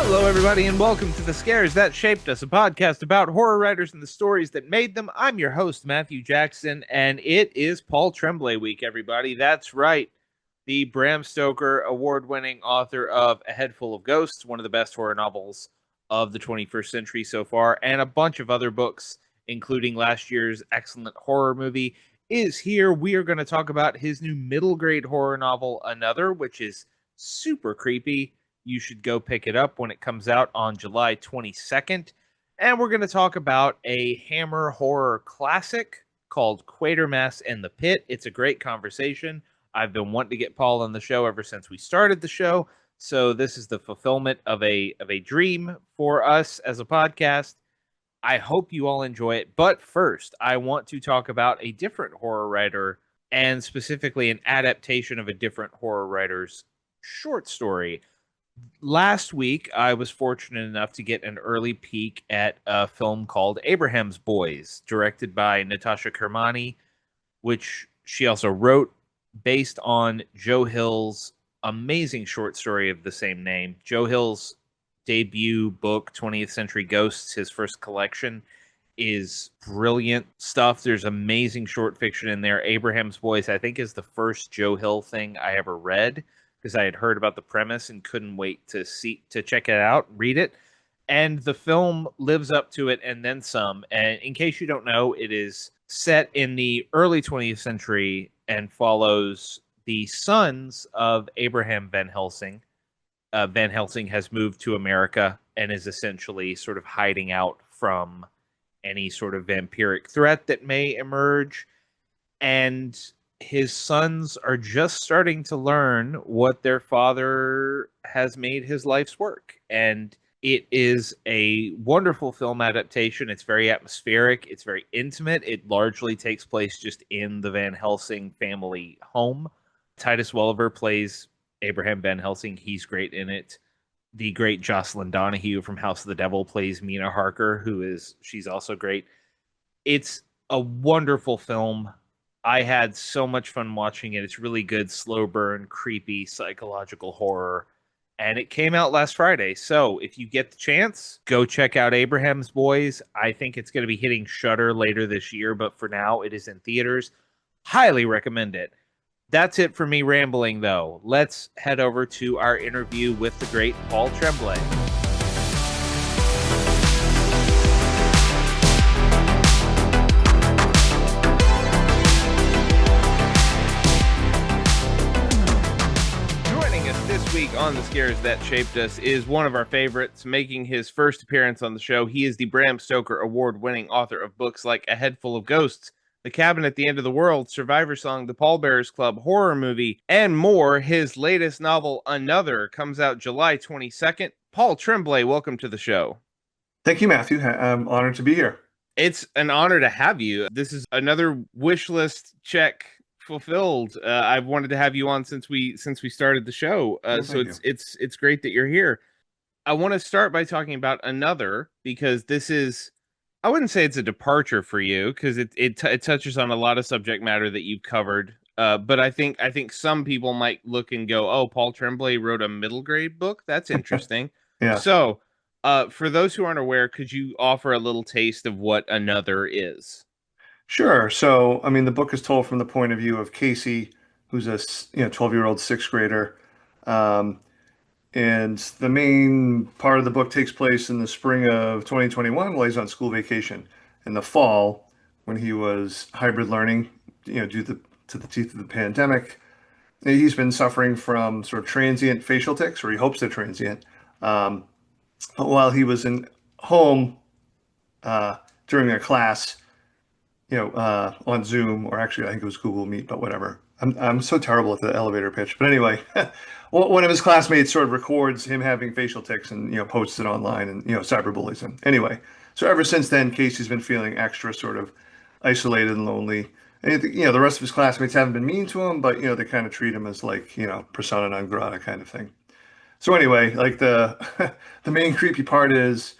Hello, everybody, and welcome to The Scares That Shaped Us, a podcast about horror writers and the stories that made them. I'm your host, Matthew Jackson, and it is Paul Tremblay week, everybody. That's right. The Bram Stoker Award-winning author of A Head Full of Ghosts, one of the best horror novels of the 21st century so far, and a bunch of other books, including last year's excellent horror movie, is here. We are going to talk about his new middle-grade horror novel, Another, which is super creepy. You should go pick it up when it comes out on July 22nd. And we're going to talk about a Hammer horror classic called Quatermass and the Pit. It's a great conversation. I've been wanting to get Paul on the show ever since we started the show. So this is the fulfillment of a dream for us as a podcast. I hope you all enjoy it. But first, I want to talk about a different horror writer, and specifically an adaptation of a different horror writer's short story. Last week, I was fortunate enough to get an early peek at a film called Abraham's Boys, directed by Natasha Kermani, which she also wrote, based on Joe Hill's amazing short story of the same name. Joe Hill's debut book, 20th Century Ghosts, his first collection, is brilliant stuff. There's amazing short fiction in there. Abraham's Boys, I think, is the first Joe Hill thing I ever read, because I had heard about the premise and couldn't wait to check it out, read it. And the film lives up to it and then some. And in case you don't know, it is set in the early 20th century and follows the sons of Abraham Van Helsing. Van Helsing has moved to America and is essentially sort of hiding out from any sort of vampiric threat that may emerge. And his sons are just starting to learn what their father has made his life's work. And it is a wonderful film adaptation. It's very atmospheric. It's very intimate. It largely takes place just in the Van Helsing family home. Titus Welliver plays Abraham Van Helsing. He's great in it. The great Jocelyn Donahue from House of the Devil plays Mina Harker, she's also great. It's a wonderful film. I had so much fun watching it. It's really good, slow burn, creepy, psychological horror. And it came out last Friday. So if you get the chance, go check out Abraham's Boys. I think it's going to be hitting Shudder later this year, but for now it is in theaters. Highly recommend it. That's it for me rambling, though. Let's head over to our interview with the great Paul Tremblay. On The Scares That Shaped Us is one of our favorites, making his first appearance on the show. He is the Bram Stoker Award-winning author of books like A Head Full of Ghosts, The Cabin at the End of the World, Survivor Song, The Pallbearers Club, Horror Movie, and more. His latest novel, Another, comes out July 22nd. Paul Tremblay, welcome to the show. Thank you, Matthew. I'm honored to be here. It's an honor to have you. This is another wish list check fulfilled. I've wanted to have you on since we started the show. So it's great that you're here. I want to start by talking about Another, because this is, I wouldn't say it's a departure for you, because it touches on a lot of subject matter that you've covered. But I think some people might look and go, "Oh, Paul Tremblay wrote a middle grade book. That's interesting." Yeah. So, for those who aren't aware, could you offer a little taste of what Another is? Sure. So, I mean, the book is told from the point of view of Casey, who's a 12-year-old sixth grader. And the main part of the book takes place in the spring of 2021 while he's on school vacation. In the fall, when he was hybrid learning, due to the teeth of the pandemic, he's been suffering from sort of transient facial tics, or he hopes they're transient. But while he was in home during a class, on Zoom, or actually I think it was Google Meet, but whatever. I'm so terrible at the elevator pitch. But anyway, one of his classmates sort of records him having facial tics and, posts it online and, cyberbullies him. Anyway, so ever since then, Casey's been feeling extra sort of isolated and lonely. And, the rest of his classmates haven't been mean to him, but, they kind of treat him as like, persona non grata kind of thing. So anyway, like the main creepy part is,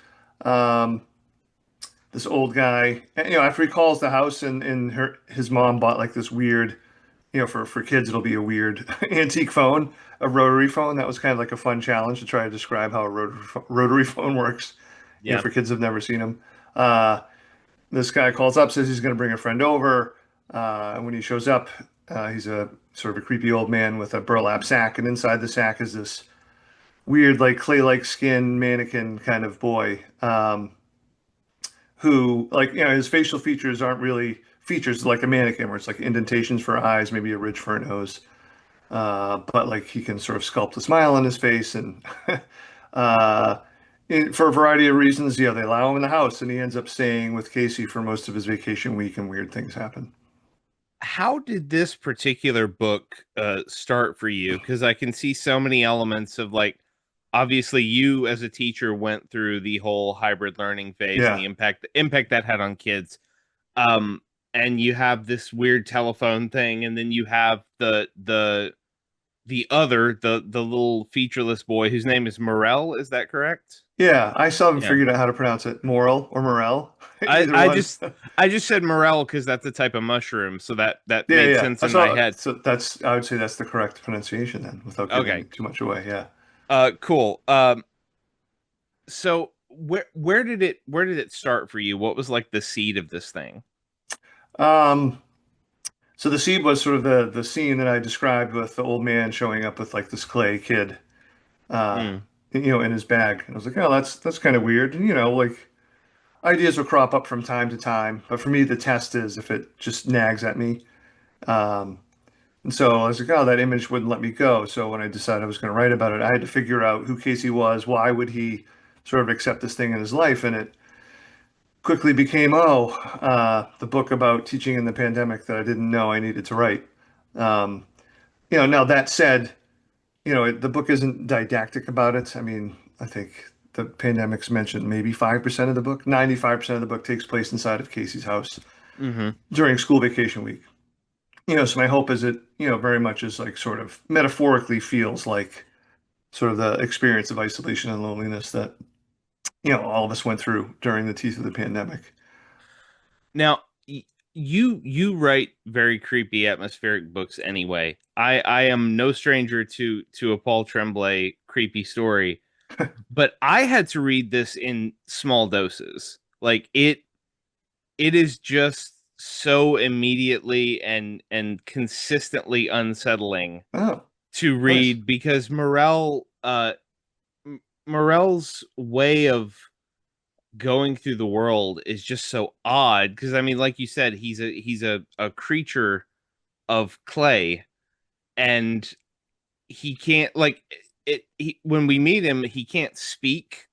this old guy, after he calls the house and his mom bought like this weird, for kids, it'll be a weird antique phone, a rotary phone. That was kind of like a fun challenge to try to describe how a rotary phone works, Yeah. for kids who've never seen them. Uh, this guy calls up, says he's going to bring a friend over. And when he shows up, he's a sort of a creepy old man with a burlap sack, and inside the sack is this weird, like clay-like skin mannequin kind of boy, who, like, his facial features aren't really features like a mannequin, where it's like indentations for eyes, maybe a ridge for a nose. But like he can sort of sculpt a smile on his face, and uh, for a variety of reasons, they allow him in the house, and he ends up staying with Casey for most of his vacation week, and weird things happen. How did this particular book start for you? Because I can see so many elements of like, obviously you as a teacher went through the whole hybrid learning phase and Yeah, the impact that had on kids. Um, and you have this weird telephone thing, and then you have the little featureless boy whose name is Morel. Is that correct? yeah. I still haven't Yeah. figured out how to pronounce it. Moral or Morel, I either I one. just I just said morel because that's a type of mushroom, so that Yeah, made yeah. sense in my head. So that's I would say that's the correct pronunciation then, without Okay. giving too much away. Yeah. Cool. So where did it start for you? What was like the seed of this thing? Um, so the seed was sort of the scene that I described with the old man showing up with like this clay kid, uh, Mm, in his bag. And I was like, oh, that's kind of weird. And like ideas will crop up from time to time, but for me, the test is if it just nags at me. Um, and so I was like, oh, that image wouldn't let me go. So when I decided I was going to write about it, I had to figure out who Casey was. Why would he sort of accept this thing in his life? And it quickly became, the book about teaching in the pandemic that I didn't know I needed to write. Um, now that said, the book isn't didactic about it. I mean, I think the pandemic's mentioned maybe 5% of the book. 95% of the book takes place inside of Casey's house hmm during school vacation week. So my hope is it, very much is like sort of metaphorically feels like sort of the experience of isolation and loneliness that, all of us went through during the teeth of the pandemic. Now, you write very creepy atmospheric books anyway. I am no stranger to a Paul Tremblay creepy story, but I had to read this in small doses. Like it is just so immediately and consistently unsettling Oh, to nice. read because Morel's way of going through the world is just so odd because I mean like you said he's a creature of clay and he can't like when we meet him he can't speak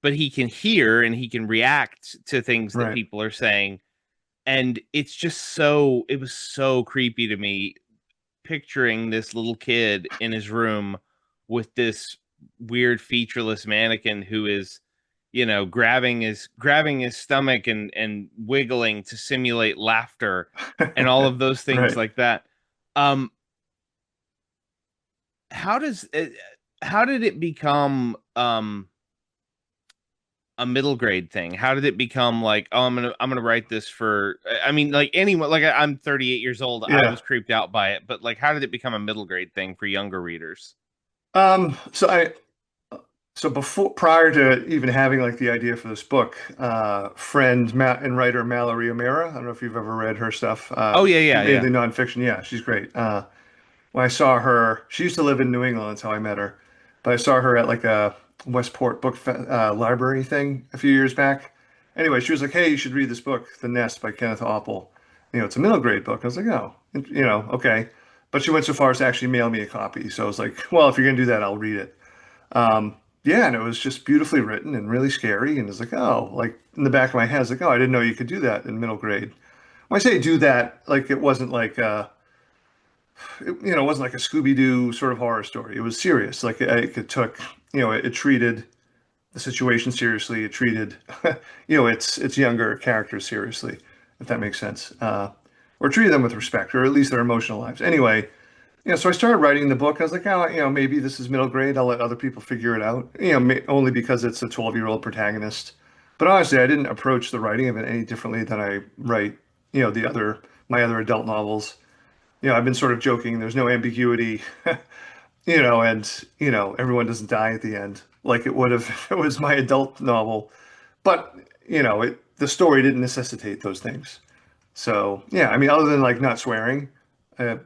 but he can hear and he can react to things that Right. people are saying and it was so creepy to me picturing this little kid in his room with this weird featureless mannequin who is grabbing his stomach and wiggling to simulate laughter and all of those things Right. like that. um how does it, how did it become a middle grade thing? How did it become like, oh, I'm gonna write this for? I mean, like anyone, like I'm 38 years old. I Yeah. was creeped out by it, but like, how did it become a middle grade thing for younger readers? Um, so I so before prior to even having like the idea for this book, friend Matt and writer Mallory O'Meara, I don't know if you've ever read her stuff, Oh yeah, yeah, yeah. mainly nonfiction. Yeah, she's great. When I saw her, she used to live in New England. That's how I met her. But I saw her at like a Westport library thing a few years back. Anyway, she was like, "Hey, you should read this book, The Nest by Kenneth Apple. It's a middle grade book." I was like, "Oh, okay." But she went so far as to actually mail me a copy. So I was like, "Well, if you're gonna do that, I'll read it." Yeah, and it was just beautifully written and really scary. And it's like, oh, like in the back of my head, it's like, oh, I didn't know you could do that in middle grade. When I say do that, like it wasn't like it wasn't like a Scooby-Doo sort of horror story. It was serious. Like it took, it treated the situation seriously. It treated, its younger characters seriously, if that makes sense. Or treated them with respect, or at least their emotional lives. Anyway, so I started writing the book. I was like, oh, maybe this is middle grade. I'll let other people figure it out. Only because it's a 12-year-old protagonist. But honestly, I didn't approach the writing of it any differently than I write, the other my other adult novels. I've been sort of joking. There's no ambiguity, and everyone doesn't die at the end like it would have if it was my adult novel. But the story didn't necessitate those things. So yeah, I mean, other than like not swearing, uh,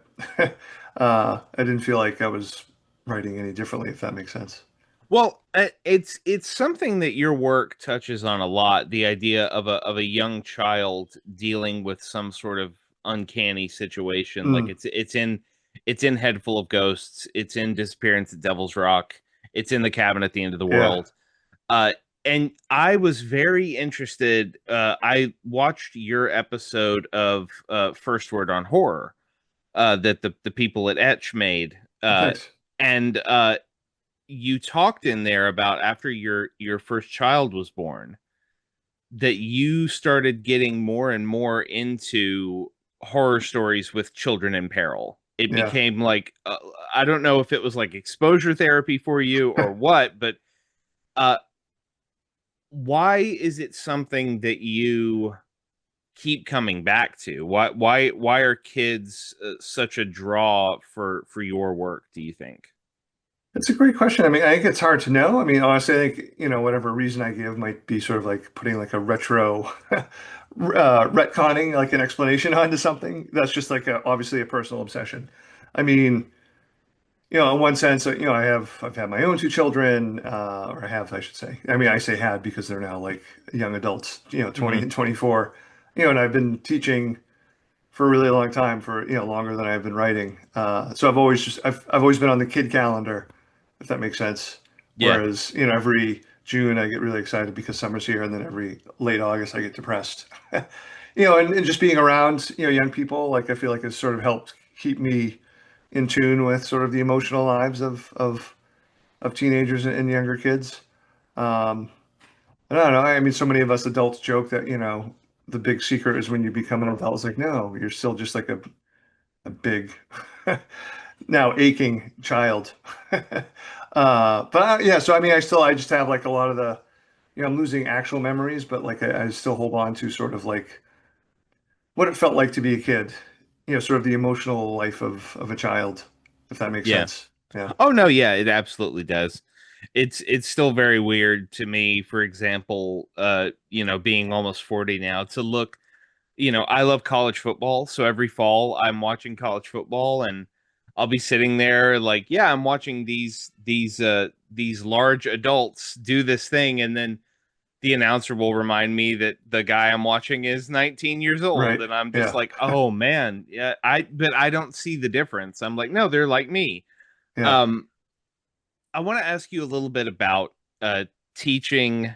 I didn't feel like I was writing any differently, if that makes sense. Well, it's something that your work touches on a lot, the idea of a young child dealing with some sort of uncanny situation. Like Mm, it's in Head Full of Ghosts, it's in Disappearance at Devil's Rock, it's in The Cabin at the End of the yeah. World. Uh and I was very interested. I watched your episode of First Word on Horror that the people at Etch made. Oh, thanks. And You talked in there about after your first child was born that you started getting more and more into horror stories with children in peril. It Yeah. became like I don't know if it was like exposure therapy for you or what, but uh why is it something that you keep coming back to? Why are kids such a draw for your work, do you think? That's a great question. I mean, I think it's hard to know. I mean, honestly, I think, whatever reason I give might be sort of like putting like a retro retconning, like an explanation onto something. That's just like obviously a personal obsession. I mean, in one sense, I've had my own two children, or I have, I should say. I mean, I say had because they're now like young adults, 20 Hmm. and 24, and I've been teaching for a really long time, for longer than I've been writing. So I've always been on the kid calendar, if that makes sense. Yeah. Whereas every June I get really excited because summer's here, and then every late August I get depressed. And just being around young people, like I feel like has sort of helped keep me in tune with sort of the emotional lives of teenagers and younger kids. Um, I don't know. I mean, so many of us adults joke that the big secret is when you become an adult. It's like, no, you're still just like a big, now aching child. But yeah, so I mean, I just have like a lot of the, I'm losing actual memories, but like I still hold on to sort of like what it felt like to be a kid, sort of the emotional life of a child, if that makes Yeah. sense. Yeah. Oh no, yeah, it absolutely does. It's still very weird to me, for example, being almost 40 now to look, I love college football, so every fall I'm watching college football and I'll be sitting there like, yeah, I'm watching these large adults do this thing and then the announcer will remind me that the guy I'm watching is 19 years old Right. and I'm just Yeah. like, "Oh man, yeah, but I don't see the difference." I'm like, "No, they're like me." Yeah. Um I want to ask you a little bit about teaching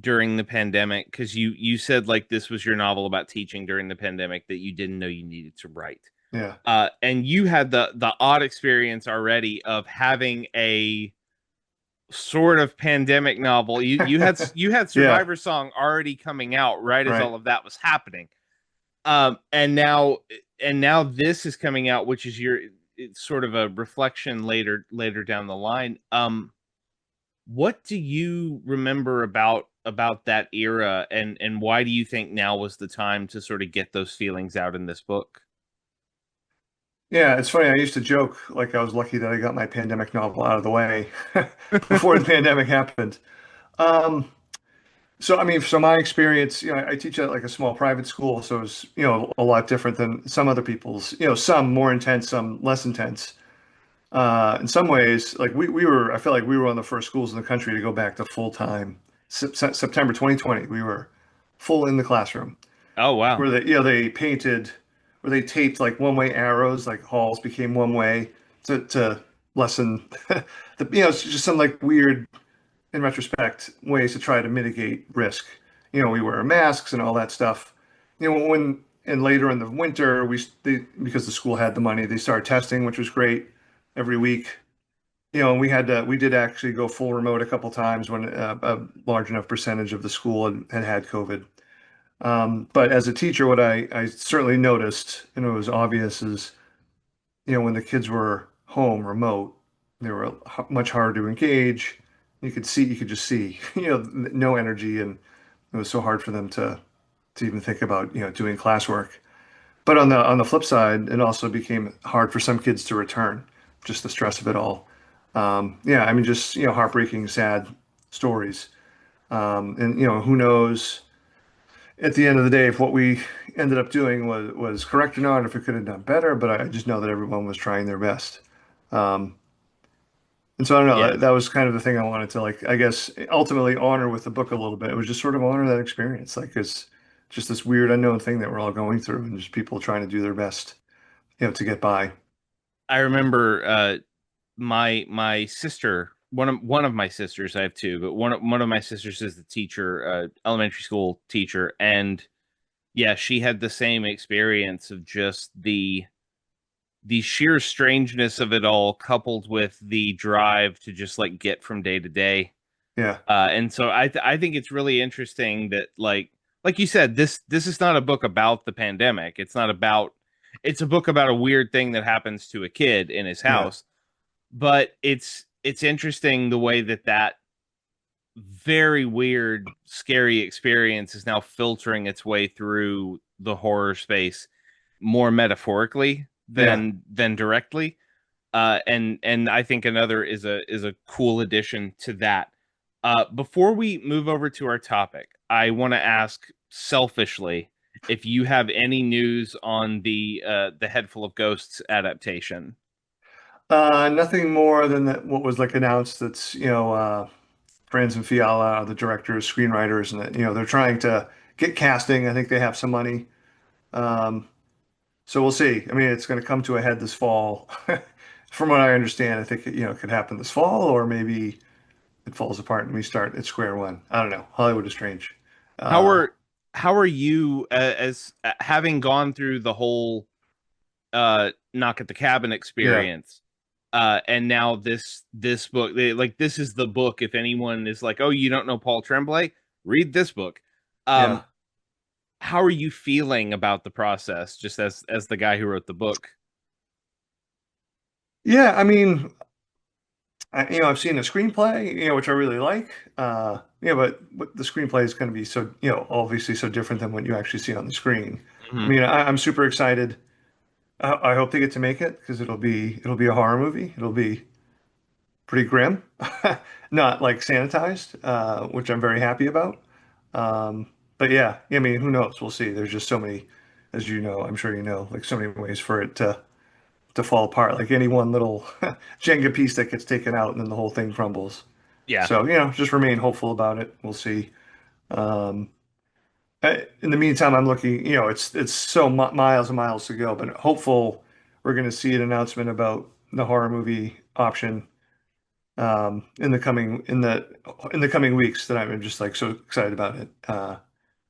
during the pandemic because you said like this was your novel about teaching during the pandemic that you didn't know you needed to write. Yeah. And you had the odd experience already of having a sort of pandemic novel. You had Yeah. Survivor Song already coming out right as Right. all of that was happening. And now this is coming out, which is it's sort of a reflection later down the line. What do you remember about that era and why do you think now was the time to sort of get those feelings out in this book? Yeah, it's funny. I used to joke like I was lucky that I got my pandemic novel out of the way before the pandemic happened. Um, so I mean, so my experience, I teach at like a small private school, so it's a lot different than some other people's. Some more intense, some less intense. In some ways, like we were, I feel like we were one of the first schools in the country to go back to full time. September 2020, we were full in the classroom. Oh wow. Where they painted, where they taped like one way arrows, like halls became one way to lessen the it's just some like weird, in retrospect, ways to try to mitigate risk. We wear masks and all that stuff. When and later in the winter, because the school had the money, they started testing, which was great every week. And we did actually go full remote a couple times when a large enough percentage of the school had COVID. But as a teacher, what I certainly noticed, and it was obvious, is when the kids were home remote, they were much harder to engage. You could just see, no energy, and it was so hard for them to even think about doing classwork. But on the flip side, it also became hard for some kids to return, just the stress of it all. Yeah, I mean, just heartbreaking, sad stories. And who knows at the end of the day if what we ended up doing was correct or not, if we could have done better. But I just know that everyone was trying their best. Um, and so I don't know. Yeah. That was kind of the thing I wanted to like, I guess, ultimately honor with the book a little bit. It was just sort of honor that experience, like it's just this weird unknown thing that we're all going through, and just people trying to do their best, to get by. I remember my sister, one of my sisters, I have two, but one of my sisters is the teacher, elementary school teacher, and yeah, she had the same experience of just the sheer strangeness of it all, coupled with the drive to just like get from day to day. Yeah, And so I think it's really interesting that like you said, this is not a book about the pandemic. It's a book about a weird thing that happens to a kid in his yeah, house. But it's interesting the way that very weird, scary experience is now filtering its way through the horror space more metaphorically yeah. than directly. And I think another is a cool addition to that. Before we move over to our topic, I want to ask selfishly if you have any news on the Head Full of Ghosts adaptation. Nothing more than that. What was like announced? That's Franz and Fiala are the directors, screenwriters, and that they're trying to get casting. I think they have some money. Um, so we'll see. I mean, it's going to come to a head this fall. From what I understand, I think it could happen this fall, or maybe it falls apart and we start at square one. I don't know. Hollywood is strange. How Uh, are how are you as having gone through the whole knock at the cabin yeah, experience, and now this book, like this is the book. If anyone is like, oh, you don't know Paul Tremblay, read this book. yeah, Um, how are you feeling about the process, just as the guy who wrote the book? yeah. I mean, I've seen a screenplay, which I really like. But the screenplay is going to be so, obviously so different than what you actually see on the screen. I Mhm. mean, I'm super excited. I hope they get to make it because it'll be a horror movie. It'll be pretty grim, not like sanitized, which I'm very happy about. But yeah, I mean, who knows? We'll see. There's just so many, as you know, I'm sure you know, like so many ways for it to fall apart. Like any one little Jenga piece that gets taken out and then the whole thing crumbles. Yeah, So, just remain hopeful about it. We'll see. Um, in the meantime, I'm looking, it's so miles and miles to go, but hopeful we're going to see an announcement about the horror movie option in the coming weeks that I'm just like so excited about it. You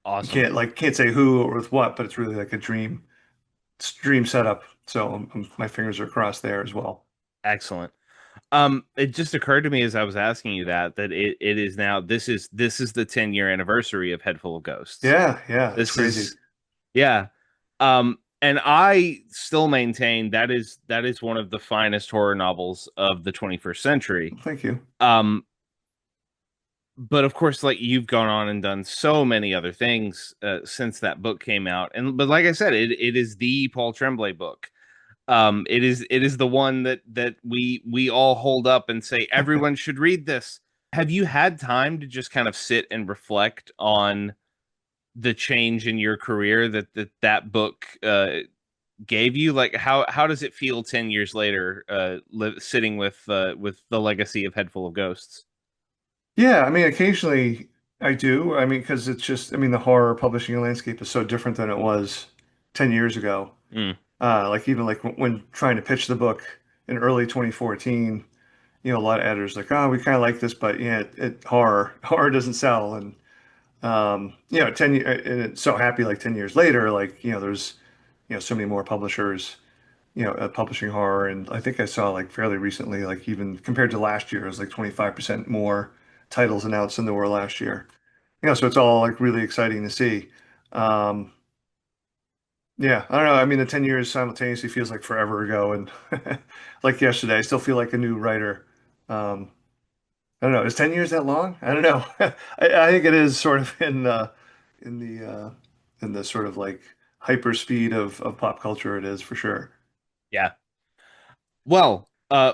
awesome, can't say who or with what, but it's really like a dream setup. So my fingers are crossed there as well. excellent. It just occurred to me as I was asking you that it is now this is the 10-year anniversary of Head Full of Ghosts. Yeah, yeah, it's This crazy. is Yeah. And I still maintain that is one of the finest horror novels of the 21st century. Thank you. Um, but of course, like you've gone on and done so many other things since that book came out. And but like I said, it is the Paul Tremblay book. It is the one that we all hold up and say everyone should read this. Have you had time to just kind of sit and reflect on the change in your career that book gave you? Like how does it feel 10 years later, sitting with the legacy of Head Full of Ghosts? Yeah, I mean, occasionally I do. I mean, because it's just, I mean, the horror publishing landscape is so different than it was 10 years ago. Mm, Like even like when trying to pitch the book in early 2014, a lot of editors like, oh, we kind of like this, but yeah, horror doesn't sell. And 10 years, and it's so happy like 10 years later, like, there's, so many more publishers, publishing horror. And I think I saw like fairly recently, like even compared to last year, it was like 25% more titles announced than there were last year. So it's all like really exciting to see. Um, yeah, I don't know. I mean, the 10 years simultaneously feels like forever ago. And like yesterday, I still feel like a new writer. Um, I don't know. Is 10 years that long? I don't know. I think it is sort of in the sort of like hyper speed of pop culture it is for sure. Yeah. Well,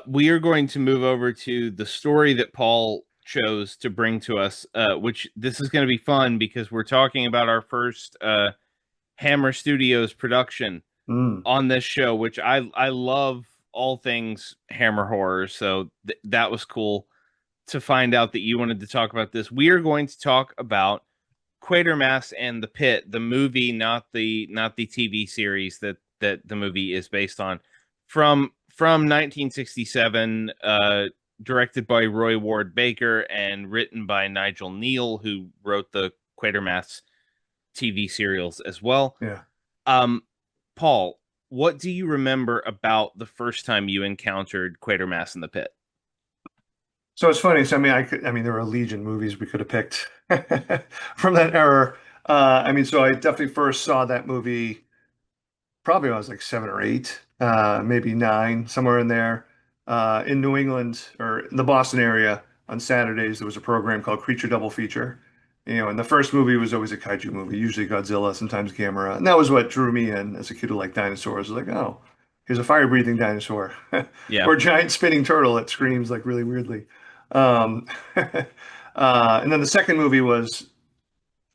we are going to move over to the story that Paul chose to bring to us, which this is going to be fun because we're talking about our first Hammer Studios production Mm. on this show, which I love all things Hammer horror, so that was cool to find out that you wanted to talk about this. We are going to talk about Quatermass and the Pit, the movie, not the TV series that the movie is based on, from 1967, directed by Roy Ward Baker and written by Nigel Neal, who wrote the Quatermass TV serials as well. Yeah. Um, Paul, what do you remember about the first time you encountered Quatermass in the Pit? So it's funny. So I mean, I mean, there were a legion movies we could have picked from that era. I mean, so I definitely first saw that movie probably when I was like 7 or 8, maybe 9, somewhere in there, in New England or in the Boston area. On Saturdays, there was a program called Creature Double Feature. And the first movie was always a kaiju movie, usually Godzilla, sometimes Gamera. And that was what drew me in as a kid who liked dinosaurs. I was like, oh, here's a fire-breathing dinosaur Yeah. or a giant spinning turtle that screams like really weirdly. Um, and then the second movie was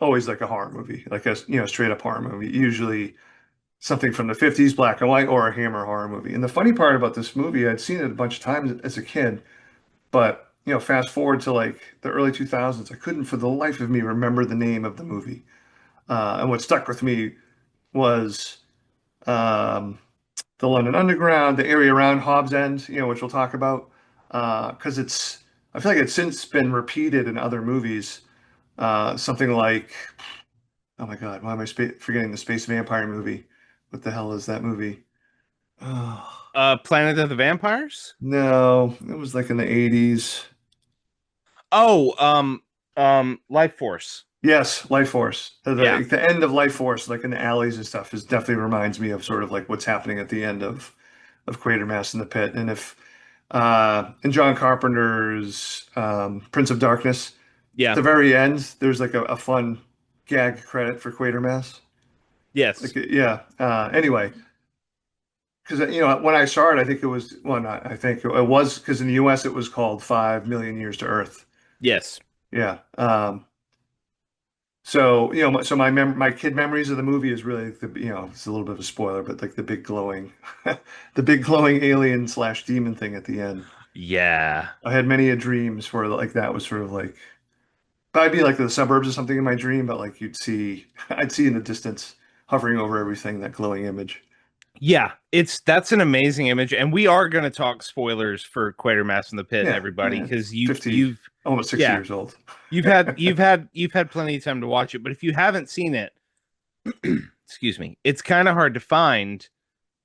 always like a horror movie, like a straight up horror movie, usually something from the 50s, black and white, or a Hammer horror movie. And the funny part about this movie, I'd seen it a bunch of times as a kid, but fast forward to like the early 2000s, I couldn't for the life of me remember the name of the movie. And what stuck with me was um, the London Underground, the area around Hobbs End, which we'll talk about, because I feel like it's since been repeated in other movies. Something like, oh my God, why am I forgetting the space vampire movie? What the hell is that movie? Oh, Planet of the Vampires? no, it was like in the 80s. Oh, Life Force. Yes, Life Force. Yeah. The end of Life Force, like in the alleys and stuff, is definitely reminds me of sort of like what's happening at the end of Quatermass in the Pit. And if in John Carpenter's Prince of Darkness, at Yeah. the very end, there's like a fun gag credit for Quatermass. Yes. Like yeah. Anyway, because when I saw it, I think it was well, not I think it was because in the U.S. it was called 5 million Years to Earth. Yes. Yeah. So so my kid memories of the movie is really it's a little bit of a spoiler, but like the big glowing, the big glowing alien slash demon thing at the end. Yeah. I had many a dreams where like that was sort of like, but I'd be like the suburbs or something in my dream, but like I'd see in the distance hovering over everything that glowing image. Yeah. That's an amazing image, and we are going to talk spoilers for Quatermass in the Pit, Yeah, everybody, yeah, because 50, almost 60 yeah, years old. you've had plenty of time to watch it, but if you haven't seen it, excuse me, it's kind of hard to find.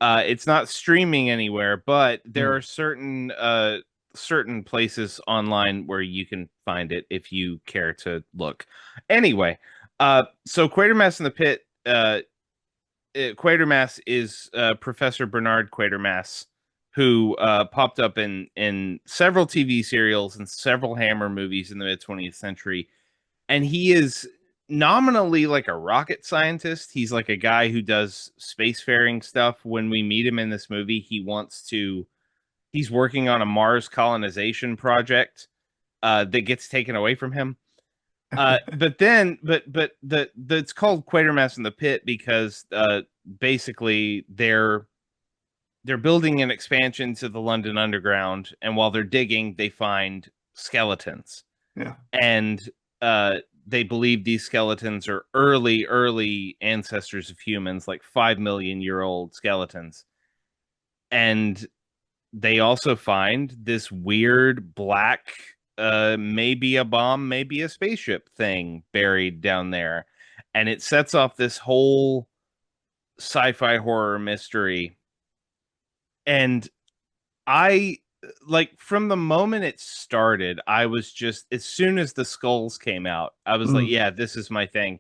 It's not streaming anywhere, but there Mm. are certain places online where you can find it if you care to look. Anyway, so Quatermass in the Pit, Quatermass is Professor Bernard Quatermass, who popped up in several TV serials and several Hammer movies in the mid 20th century, and he is nominally like a rocket scientist. He's like a guy who does spacefaring stuff. When we meet him in this movie, he's working on a Mars colonization project that gets taken away from him. But it's called Quatermass in the Pit because basically they're building an expansion to the London Underground, and while they're digging, they find skeletons, Yeah. and uh, they believe these skeletons are early ancestors of humans, like 5 million-year-old skeletons, and they also find this weird black, maybe a bomb, maybe a spaceship thing buried down there. And it sets off this whole sci-fi horror mystery. And I like from the moment it started, I was just as soon as the skulls came out, I was like, Mm. yeah, this is my thing.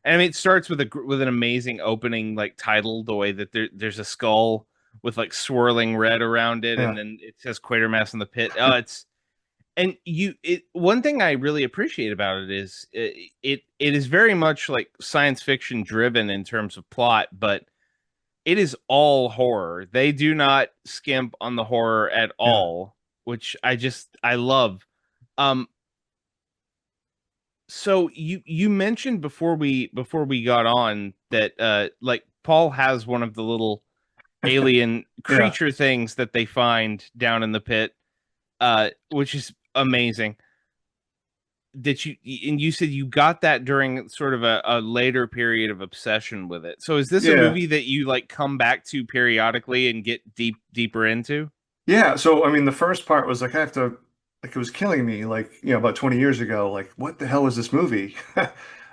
And I mean, it starts with an amazing opening, like title, the way that there's a skull with like swirling red around it, and Yeah. then it says Quatermass in the Pit. Oh, And one thing I really appreciate about it is it is very much like science fiction driven in terms of plot, but it is all horror. They do not skimp on the horror at Yeah, all, which I love. Um, so you mentioned before we got on that like Paul has one of the little alien yeah. creature things that they find down in the pit, which is amazing. That you said you got that during sort of a later period of obsession with it. So is this a Yeah. movie that you like come back to periodically and get deeper into? Yeah, so I mean, the first part was like I have to, like it was killing me, like about 20 years ago. Like, what the hell is this movie?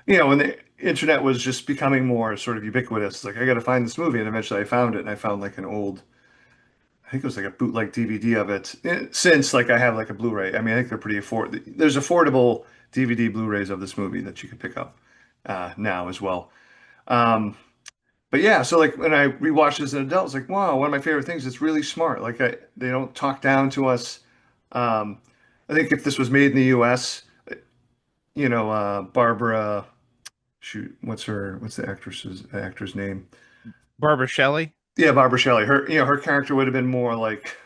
When the internet was just becoming more sort of ubiquitous. Like, I got to find this movie, and eventually I found it, and I found like an old, I think it was like a bootleg DVD of it. Since like I have like a Blu-ray, I mean, I think they're pretty There's affordable DVD Blu-rays of this movie that you can pick up now as well. Um, but yeah, so like when I rewatched as an adult, it's like, wow, one of my favorite things. It's really smart. Like they don't talk down to us. Um, I think if this was made in the U.S., Barbara, shoot, what's the actor's name? Barbara Shelley? Yeah, Barbara Shelley. Her character would have been more like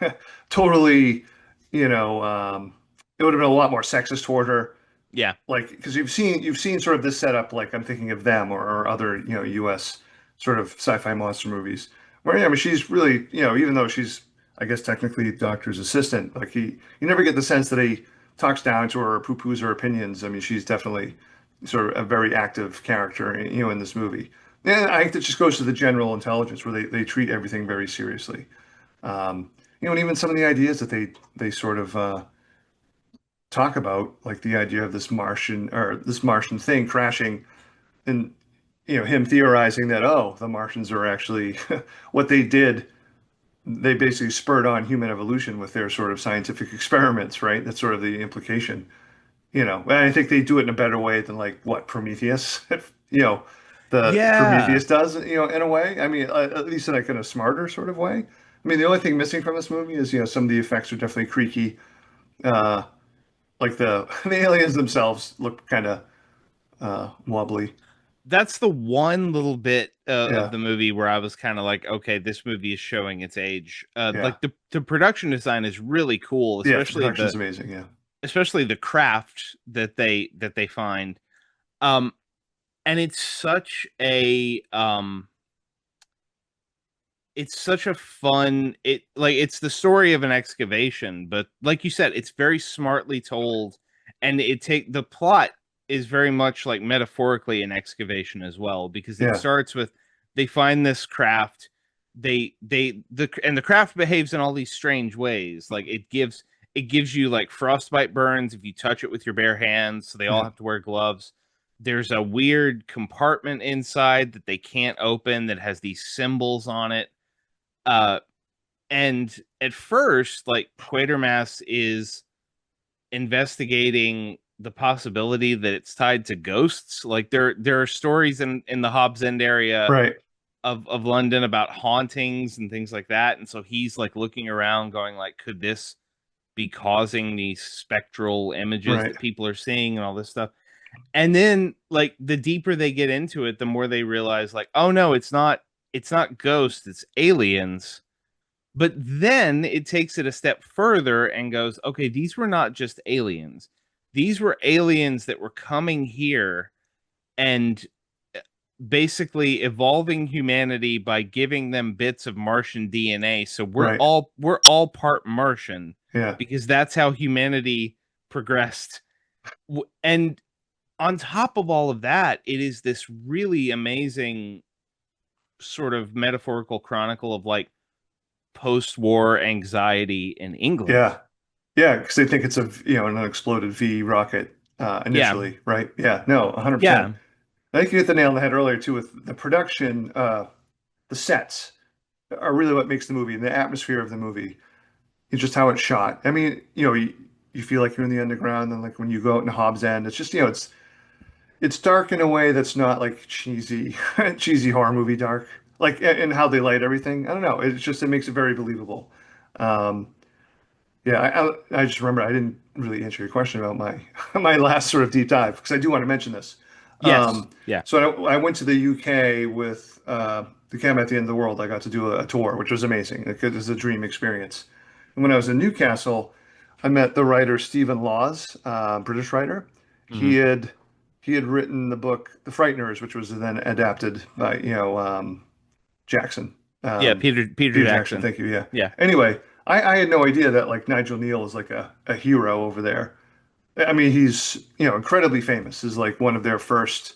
totally, it would have been a lot more sexist toward her. Yeah. Like because you've seen sort of this setup. Like I'm thinking of them or other U.S. sort of sci-fi monster movies where I mean she's really even though she's I guess technically the doctor's assistant, like you never get the sense that he talks down to her or poo-poos her opinions. I mean she's definitely sort of a very active character in this movie. And I think that just goes to the general intelligence where they treat everything very seriously. And even some of the ideas that they sort of talk about, like the idea of this Martian thing crashing, and him theorizing that the Martians are actually what they did. They basically spurred on human evolution with their sort of scientific experiments, right? That's sort of the implication. And I think they do it in a better way than like what Prometheus, the Yeah. Prometheus does, in a way. I mean, at least in a kind of smarter sort of way. I mean, the only thing missing from this movie is, some of the effects are definitely creaky. Uh, like the aliens themselves look kind of wobbly. That's the one little bit of Yeah, the movie where I was kind of like, okay, this movie is showing its age. yeah, Like the production design is really cool, yeah. The production's amazing. Yeah, especially the craft that they find. Um, and it's such a fun it's the story of an excavation, but like you said, it's very smartly told, and the plot is very much like metaphorically an excavation as well, because it yeah, starts with they find this craft, and the craft behaves in all these strange ways. Like it gives you like frostbite burns if you touch it with your bare hands, so they all yeah, have to wear gloves. There's a weird compartment inside that they can't open that has these symbols on it. uh and at first, like, Quatermass is investigating the possibility that it's tied to ghosts. Like there are stories in the Hobbs End area right, of London about hauntings and things like that. And so he's like looking around going like, could this be causing these spectral images right, that people are seeing and all this stuff? And then like the deeper they get into it, the more they realize like, oh no, it's not ghosts, it's aliens. But then it takes it a step further and goes, okay, these were not just aliens. These were aliens that were coming here and basically evolving humanity by giving them bits of Martian DNA. So we're right. all we're all part Martian Yeah, because that's how humanity progressed. And on top of all of that, it is this really amazing sort of metaphorical chronicle of like post-war anxiety in England. yeah, yeah. Because they think it's an unexploded V rocket Yeah, initially, right? Yeah, no, 100%. yeah, I think you hit the nail on the head earlier too with the production. The sets are really what makes the movie and the atmosphere of the movie. It's just how it's shot. I mean, you feel like you're in the underground, and like when you go out in Hobbs End, it's just it's dark in a way that's not like cheesy cheesy horror movie dark. Like and how they light everything. I don't know. It makes it very believable. Um, Yeah, I just remember I didn't really answer your question about my my last sort of deep dive because I do want to mention this. Yes. Yeah. So I went to the UK with the Camp at the End of the World. I got to do a tour, which was amazing. It was a dream experience. And when I was in Newcastle, I met the writer Stephen Laws, British writer. Hmm. He had he had written the book The Frighteners, which was then adapted by Jackson. Yeah. Um, Peter Peter Jackson, Jackson. thank you. Yeah. Yeah. Anyway, I had no idea that like Nigel Neal is like a hero over there. I mean, he's, incredibly famous. Is like one of their first,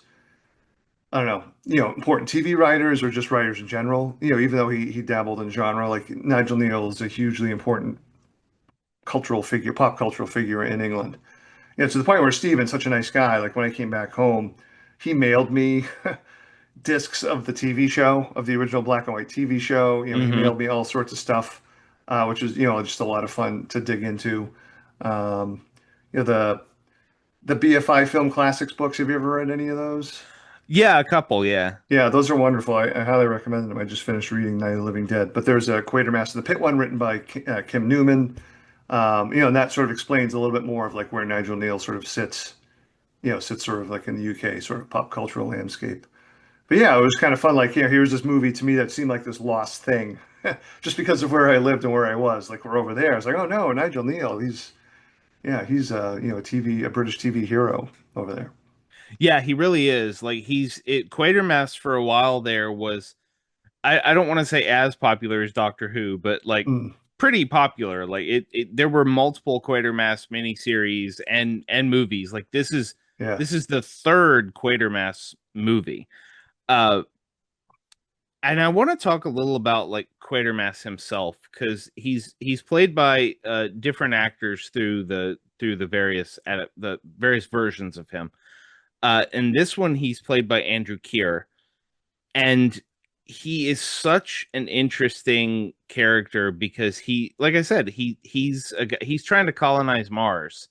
I don't know, important TV writers or just writers in general. Even though he dabbled in genre, like Nigel Neal is a hugely important cultural figure, pop cultural figure in England. To the point where Steven's such a nice guy. Like when I came back home, he mailed me discs of the TV show, of the original black and white TV show. He Hmm. mailed me all sorts of stuff, which was, just a lot of fun to dig into. Um, you know, the BFI Film Classics books. Have you ever read any of those? Yeah. A couple. Yeah. Yeah, those are wonderful. I highly recommend them. I just finished reading Night of the Living Dead, but there's a Quatermass of the Pit one written by Kim Newman. And that sort of explains a little bit more of like where Nigel Neal sort of sits, sits sort of like in the UK sort of pop cultural landscape. But yeah, it was kind of fun. Like, here's this movie to me that seemed like this lost thing, just because of where I lived and where I was. Like, we're over there. I was like, oh no, Nigel Neal. He's a British TV hero over there. Yeah. He really is. Like Quatermass for a while there was. I don't want to say as popular as Doctor Who, but like Mm, pretty popular. Like there were multiple Quatermass miniseries and movies. Like yeah, this is the third Quatermass movie. Uh, and I want to talk a little about like Quatermass himself because he's played by different actors through the various versions of him. In this one, he's played by Andrew Keir, and he is such an interesting character because like I said, he's trying to colonize Mars,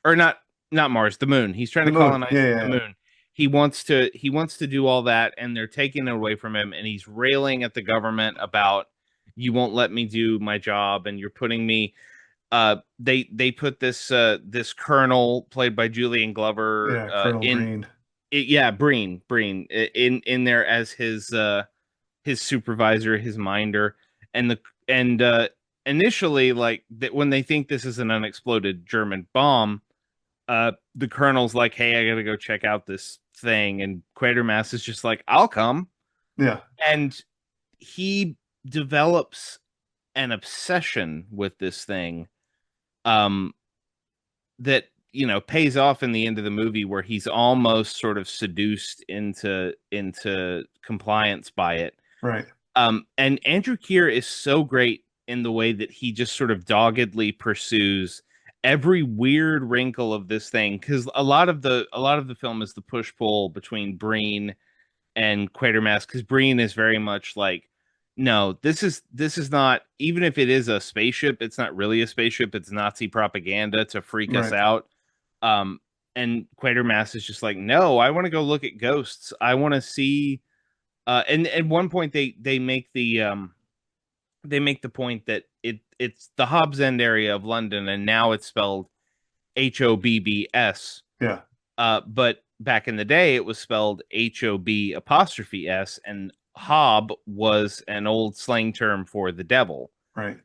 or not Mars, the moon. He's trying the to moon. Yeah, colonize yeah, the yeah. moon. He wants to do all that, and they're taking it away from him, and he's railing at the government about, you won't let me do my job, and you're putting me. They put this colonel played by Julian Glover Yeah, Colonel in Breen. yeah, Breen in there as his supervisor, his minder, and the and initially, like when they think this is an unexploded German bomb, the colonel's like, "Hey, I gotta go check out this thing," and Quatermass is just like, "I'll come," Yeah. and he develops an obsession with this thing, um, that pays off in the end of the movie, where he's almost sort of seduced into compliance by it. Right. And Andrew Keir is so great in the way that he just sort of doggedly pursues every weird wrinkle of this thing, because a lot of the film is the push pull between Breen and Quatermass, because Breen is very much like, no, this is not, even if it is a spaceship, it's not really a spaceship. It's Nazi propaganda to freak us Right. out. Um, and Quatermass is just like, no, I want to go look at ghosts. I want to see. And at one point they make the point that it's the Hobbs End area of London, and now it's spelled Hobbs. Yeah. But back in the day, it was spelled Hob', and Hob was an old slang term for the devil. Right.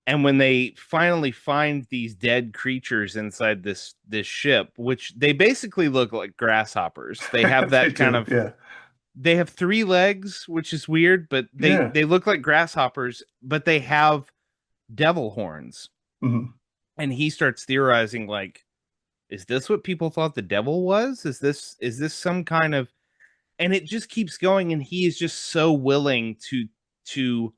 And when they finally find these dead creatures inside this ship, which they basically look like grasshoppers, they have They that kind do. of Yeah. they have three legs, which is weird, but they Yeah. they look like grasshoppers, but they have devil horns. Hmm. And he starts theorizing, like, is this what people thought the devil was? Is this some kind of, and it just keeps going, and he is just so willing to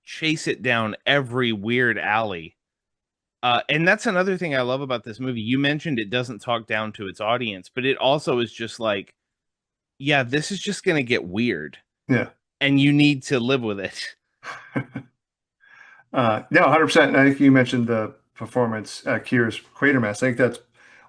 chase it down every weird alley. And that's another thing I love about this movie. You mentioned it doesn't talk down to its audience, but it also is just like, yeah, this is just going to get weird, Yeah. and you need to live with it. No, 100%. I think you mentioned the performance at Kier's Quatermass. I think that's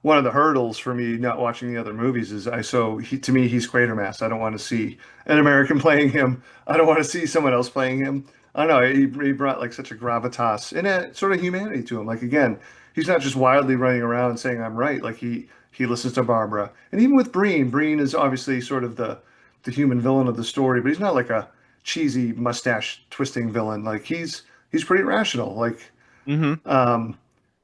one of the hurdles for me not watching the other movies is to me, he's Quatermass. I don't want to see an American playing him. I don't want to see someone else playing him. I don't know. He brought like such a gravitas and a sort of humanity to him. Like again, he's not just wildly running around saying I'm right. Like he listens to Barbara, and even with Breen. Breen is obviously sort of the human villain of the story, but he's not like a cheesy mustache twisting villain. Like he's pretty rational. Like Hmm. um,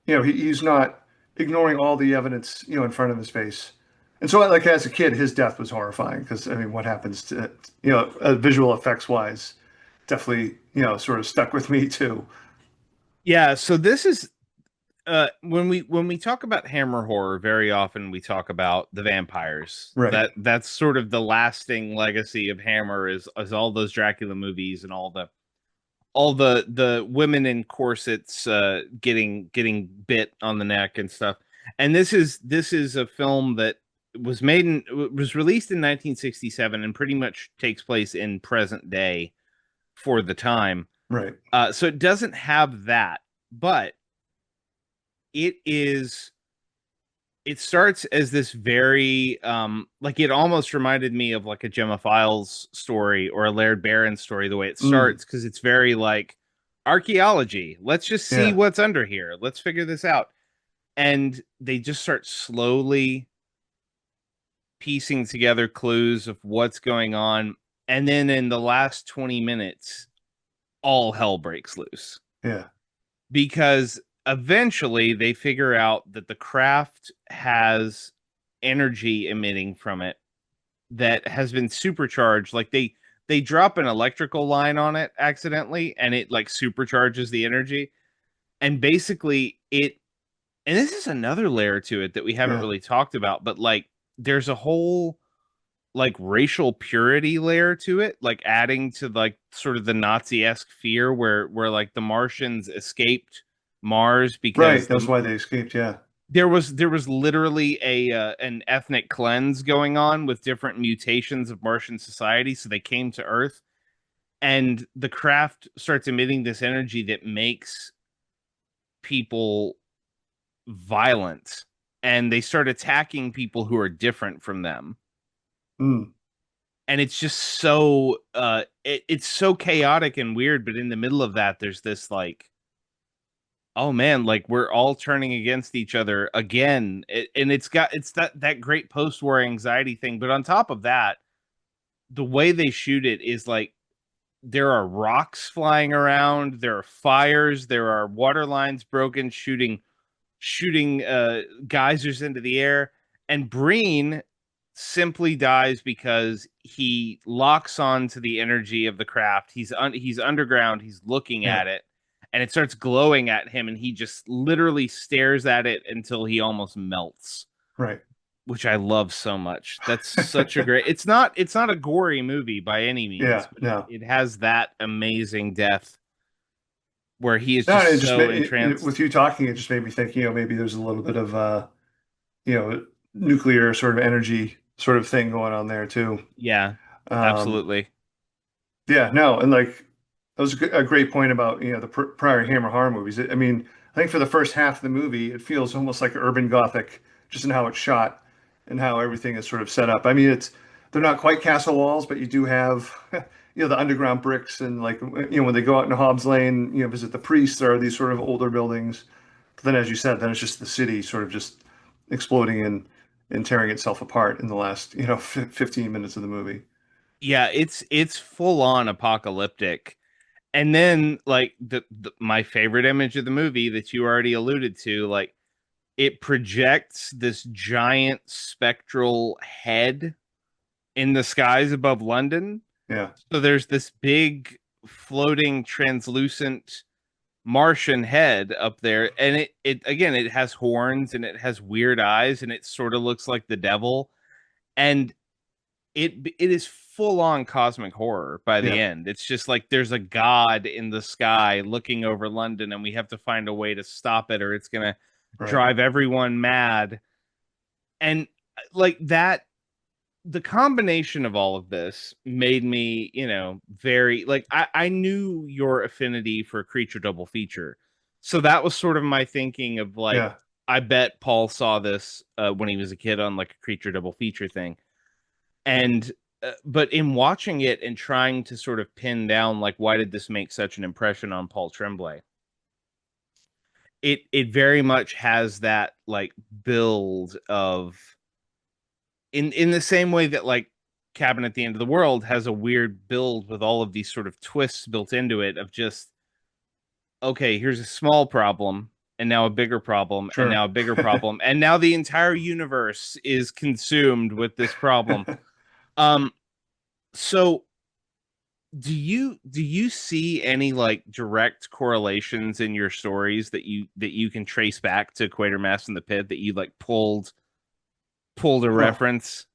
he's not ignoring all the evidence in front of his face. And so, like as a kid, his death was horrifying because I mean, what happens to visual effects wise, definitely sort of stuck with me too. Yeah, so this is when we talk about Hammer horror, very often we talk about the vampires. Right. That's sort of the lasting legacy of Hammer is all those Dracula movies and all the women in corsets getting bit on the neck and stuff. And this is a film that was released in 1967 and pretty much takes place in present day for the time. Right. So it doesn't have that, but it is it starts as this very like it almost reminded me of like a Gemma Files story or a Laird Barron story the way it Mm, starts because it's very like archaeology. Let's just see yeah. what's under here. Let's figure this out. And they just start slowly piecing together clues of what's going on. And then in the last 20 minutes, all hell breaks loose Yeah. because eventually they figure out that the craft has energy emitting from it that has been supercharged. Like they drop an electrical line on it accidentally and it like supercharges the energy. And basically it and this is another layer to it that we haven't Yeah. really talked about, but like there's a whole like racial purity layer to it, like adding to like sort of the Nazi-esque fear where like the Martians escaped Mars Right. because That's why they escaped. Yeah. there was literally a an ethnic cleanse going on with different mutations of Martian society, so they came to Earth, and the craft starts emitting this energy that makes people violent, and they start attacking people who are different from them. Mm, And it's just so it's so chaotic and weird, but in the middle of that there's this like, oh man, like we're all turning against each other again. And it's that great post-war anxiety thing, but on top of that, the way they shoot it is like there are rocks flying around, there are fires, there are water lines broken, shooting geysers into the air, and Breen simply dies because he locks on to the energy of the craft. He's underground, he's looking yeah. at it, and it starts glowing at him, and he just literally stares at it until he almost melts, Right. which I love so much. That's such a great. It's not a gory movie by any means, Yeah. but it, No. it has that amazing death where he is No, and just it just so made with entranced. you talking, it just made me think, maybe there's a little bit of nuclear sort of energy sort of thing going on there too. Yeah, Um, absolutely. yeah, no, and like that was a great point about the prior Hammer horror movies. I mean, I think for the first half of the movie, it feels almost like urban gothic, just in how it's shot and how everything is sort of set up. I mean, they're not quite castle walls, but you do have the underground bricks and like when they go out in Hobbs Lane, visit the priests, there are these sort of older buildings. But then, as you said, then it's just the city sort of just exploding and tearing itself apart in the last 15 minutes of the movie. Yeah, it's full on apocalyptic. And then like my favorite image of the movie that you already alluded to, like it projects this giant spectral head in the skies above London. Yeah, So there's this big floating translucent Martian head up there, and it again it has horns and it has weird eyes and it sort of looks like the devil, and it is full on cosmic horror by the yeah, end. It's just like there's a god in the sky looking over London, and we have to find a way to stop it, or it's gonna right. drive everyone mad. And like that, the combination of all of this made me, very like I knew your affinity for creature double feature, so that was sort of my thinking of like Yeah. I bet Paul saw this when he was a kid on like a creature double feature thing, and but in watching it and trying to sort of pin down like why did this make such an impression on Paul Tremblay, it very much has that like build of in the same way that like Cabin at the End of the World has a weird build with all of these sort of twists built into it of just okay, here's a small problem and now a bigger problem and Sure. now a bigger problem and now the entire universe is consumed with this problem. Um so do you see any like direct correlations in your stories that you can trace back to Quatermass in the Pit that you like pulled a Huh. reference?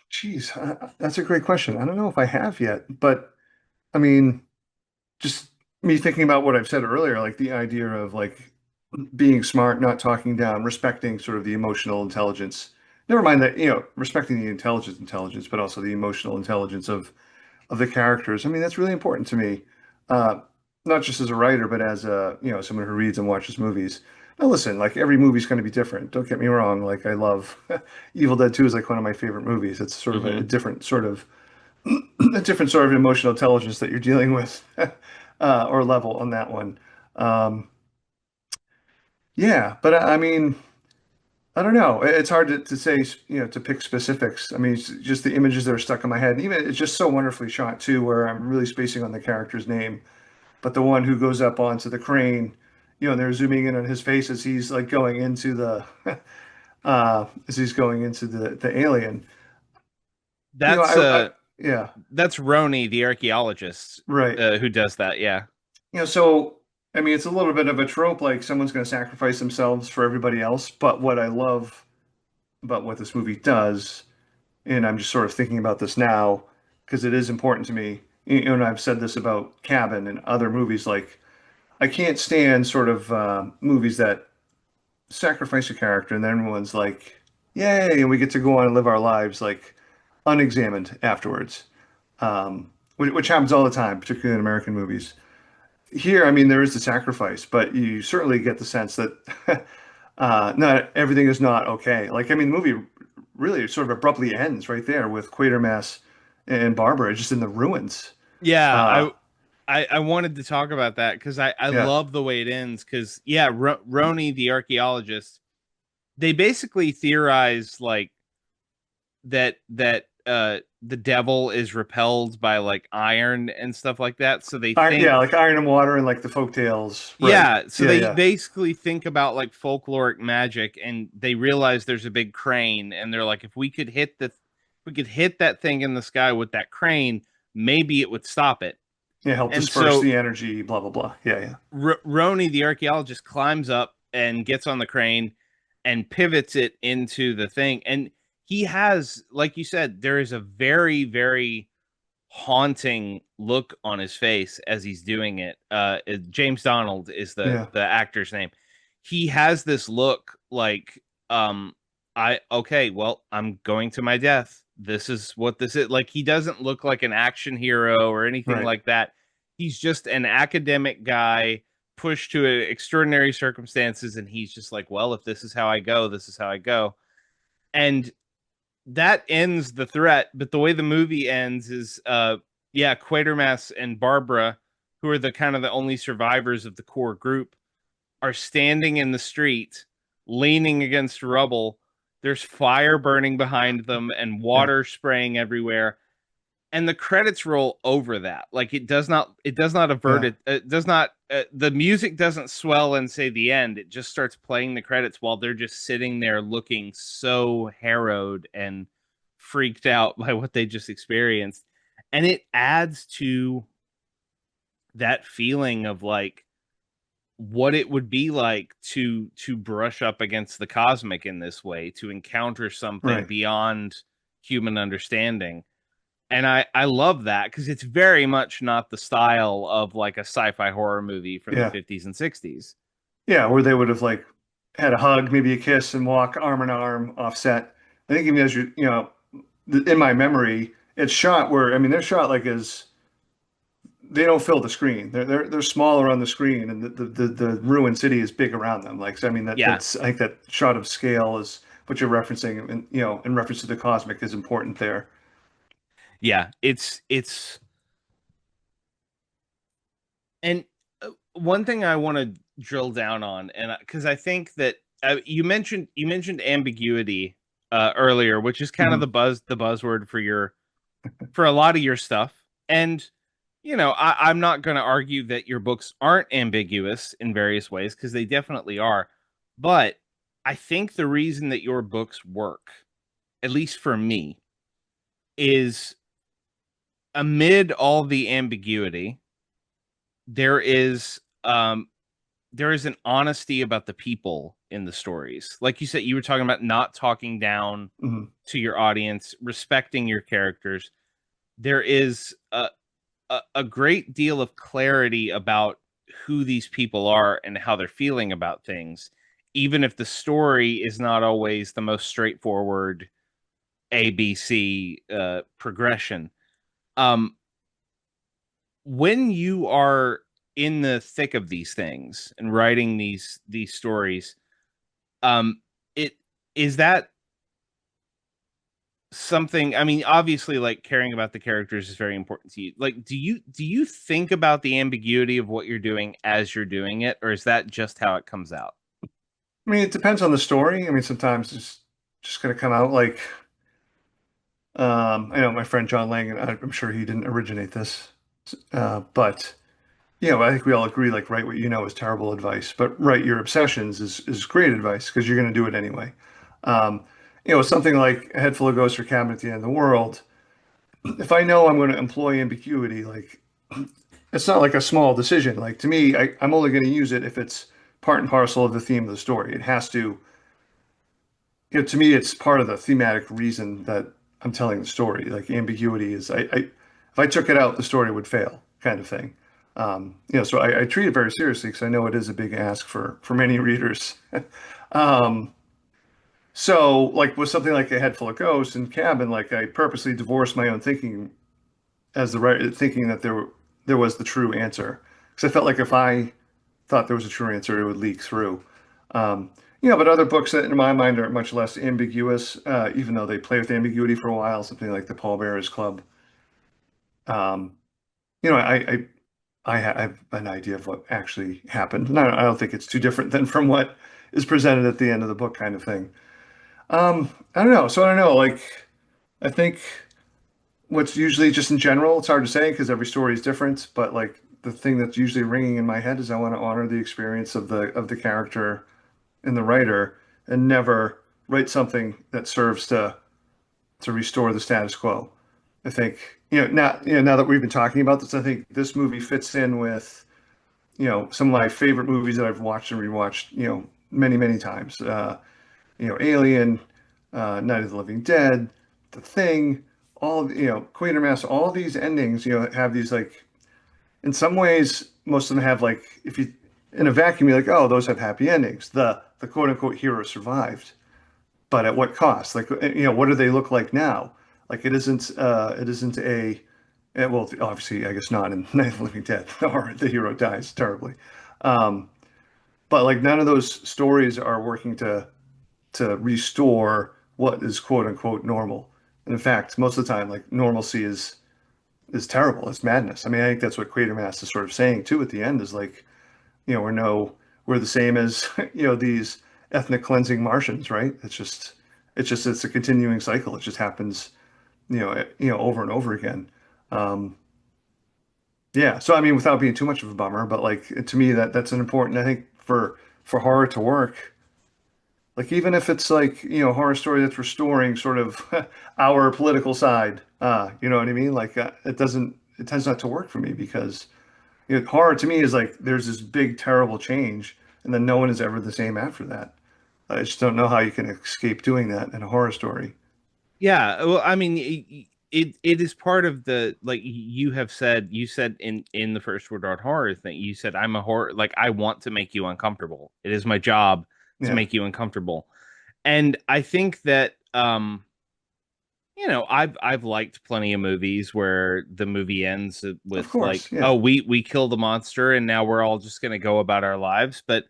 Geez, that's a great question. I don't know if I have yet, but I mean, just me thinking about what I've said earlier, like the idea of like being smart, not talking down, respecting sort of the emotional intelligence. Never mind that, respecting the intelligence, but also the emotional intelligence of the characters. I mean, that's really important to me, uh, not just as a writer, but as a, someone who reads and watches movies. Now, listen, like every movie's going to be different. Don't get me wrong. Like I love Evil Dead 2 is like one of my favorite movies. It's sort of a Hmm. different sort of a different sort of emotional intelligence that you're dealing with, or level on that one. Um, yeah, but I mean, I don't know. It's hard to say, to pick specifics. I mean, it's just the images that are stuck in my head. And even it's just so wonderfully shot too, where I'm really spacing on the character's name. But the one who goes up onto the crane, and they're zooming in on his face as he's like going into the, as he's going into the alien. That's Yeah, that's Roni the archaeologist right. who does that. Yeah. So I mean, it's a little bit of a trope, like someone's going to sacrifice themselves for everybody else. But what I love about what this movie does, and I'm just sort of thinking about this now because it is important to me. And I've said this about Cabin and other movies. Like, I can't stand sort of movies that sacrifice a character and then everyone's like, "Yay!" and we get to go on and live our lives like unexamined afterwards, which happens all the time, particularly in American movies. Here, I mean, there is the sacrifice, but you certainly get the sense that not everything is not okay. Like, I mean, the movie really sort of abruptly ends right there with Quatermass and Barbara just in the ruins. Yeah, Uh, I wanted to talk about that because I yeah, love the way it ends because yeah, Roni the archaeologist, they basically theorize like that the devil is repelled by like iron and stuff like that. So they yeah, think like Iron and Water and like the folk tales, right? yeah, so Yeah, they yeah, basically think about like folkloric magic and they realize there's a big crane and they're like if we could hit that thing in the sky with that crane, maybe it would stop it. yeah. Help And disperse so the energy, blah blah blah. Yeah, yeah, Roni, the archaeologist, climbs up and gets on the crane and pivots it into the thing. And he has, like you said, there is a very, very haunting look on his face as he's doing it. James Donald is yeah, the actor's name. He has this look like, I okay, well, I'm going to my death. This is what this is. Like he doesn't look like an action hero or anything right. like that. He's just an academic guy pushed to extraordinary circumstances, and he's just like, well, if this is how I go, this is how I go. And that ends the threat, but the way the movie ends is yeah, Quatermass and Barbara, who are the kind of the only survivors of the core group, are standing in the street, leaning against rubble. There's fire burning behind them and Yeah, water spraying everywhere. And the credits roll over that. Like it does not avert yeah. it. It does not the music doesn't swell and say the end. It just starts playing the credits while they're just sitting there looking so harrowed and freaked out by what they just experienced. And it adds to that feeling of like what it would be like to brush up against the cosmic in this way, to encounter something Right. beyond human understanding. And I love that because it's very much not the style of like a sci-fi horror movie from the Yeah. 50s and 60s. Yeah, where they would have like had a hug, maybe a kiss, and walk arm in arm offset. I think even as in my memory, it's shot where I mean they're shot like as they don't fill the screen. They're smaller on the screen, and the ruined city is big around them. Like so, I mean Yeah. that's I think that shot of scale is what you're referencing, and in reference to the cosmic, is important there. Yeah, it's and one thing I want to drill down on, and because I think that you mentioned ambiguity earlier, which is kind of Hmm. the buzzword for your for a lot of your stuff. And I'm not going to argue that your books aren't ambiguous in various ways because they definitely are. But I think the reason that your books work, at least for me, is amid all the ambiguity, there is there is an honesty about the people in the stories. Like you said, you were talking about not talking down Hmm. to your audience, respecting your characters. There is a great deal of clarity about who these people are and how they're feeling about things, even if the story is not always the most straightforward ABC progression. Um, when you are in the thick of these things and writing these stories, it is that something. I mean, obviously, like caring about the characters is very important to you. Like, do you think about the ambiguity of what you're doing as you're doing it, or is that just how it comes out? I mean, it depends on the story. I mean, sometimes it's just going to come out like, I know my friend John Langan, I'm sure he didn't originate this, but I think we all agree, like, write what you know is terrible advice, but write your obsessions is great advice because you're going to do it anyway. Um, something like A Head Full of Ghosts or Cabin at the End of the World. If I know I'm going to employ ambiguity, like, it's not like a small decision. Like, to me, I'm only going to use it if it's part and parcel of the theme of the story. It has to, to me, it's part of the thematic reason that I'm telling the story. Like, ambiguity is, if I took it out, the story would fail, kind of thing. So I treat it very seriously because I know it is a big ask for many readers. um, so, like with something like A Head Full of Ghosts and Cabin, like I purposely divorced my own thinking as the writer, thinking that there was the true answer, because I felt like if I thought there was a true answer, it would leak through. Um, but other books that in my mind are much less ambiguous, even though they play with ambiguity for a while, something like the Pallbearers Club. Um, you know, I, I, I have an idea of what actually happened. And I don't think it's too different than from what is presented at the end of the book, kind of thing. I don't know. So I don't know. Like, I think what's usually just in general, it's hard to say because every story is different. But like the thing that's usually ringing in my head is I want to honor the experience of the character and the writer, and never write something that serves to restore the status quo. I think now that we've been talking about this, I think this movie fits in with some of my favorite movies that I've watched and rewatched many times. Alien, Night of the Living Dead, The Thing, all Quatermass, all these endings have these, like, in some ways most of them have, like, if you in a vacuum you're like, oh, those have happy endings. The quote unquote hero survived, but at what cost? Like, what do they look like now? Like, it isn't well, obviously, I guess not in Night of the Living Dead, or the hero dies terribly. Um, but like none of those stories are working to restore what is quote unquote normal. And in fact, most of the time, like, normalcy is terrible. It's madness. I mean, I think that's what Quatermass is sort of saying too at the end, is like, we're the same as these ethnic cleansing Martians, right? It's a continuing cycle. It just happens over and over again. Um, yeah. So I mean, without being too much of a bummer, but like, to me, that's an important, I think, for horror to work. Like, even if it's like a horror story that's restoring sort of our political side, you know what I mean? Like, it tends not to work for me because horror to me is like there's this big terrible change, and then no one is ever the same after that. I just don't know how you can escape doing that in a horror story. Yeah, well, I mean, it is part of the, like you said in the first word art horror thing. You said I'm a horror, like I want to make you uncomfortable. It is my job to Yeah, make you uncomfortable. And I think that I've liked plenty of movies where the movie ends of with course. like, Yeah. oh, we killed the monster and now we're all just gonna go about our lives. But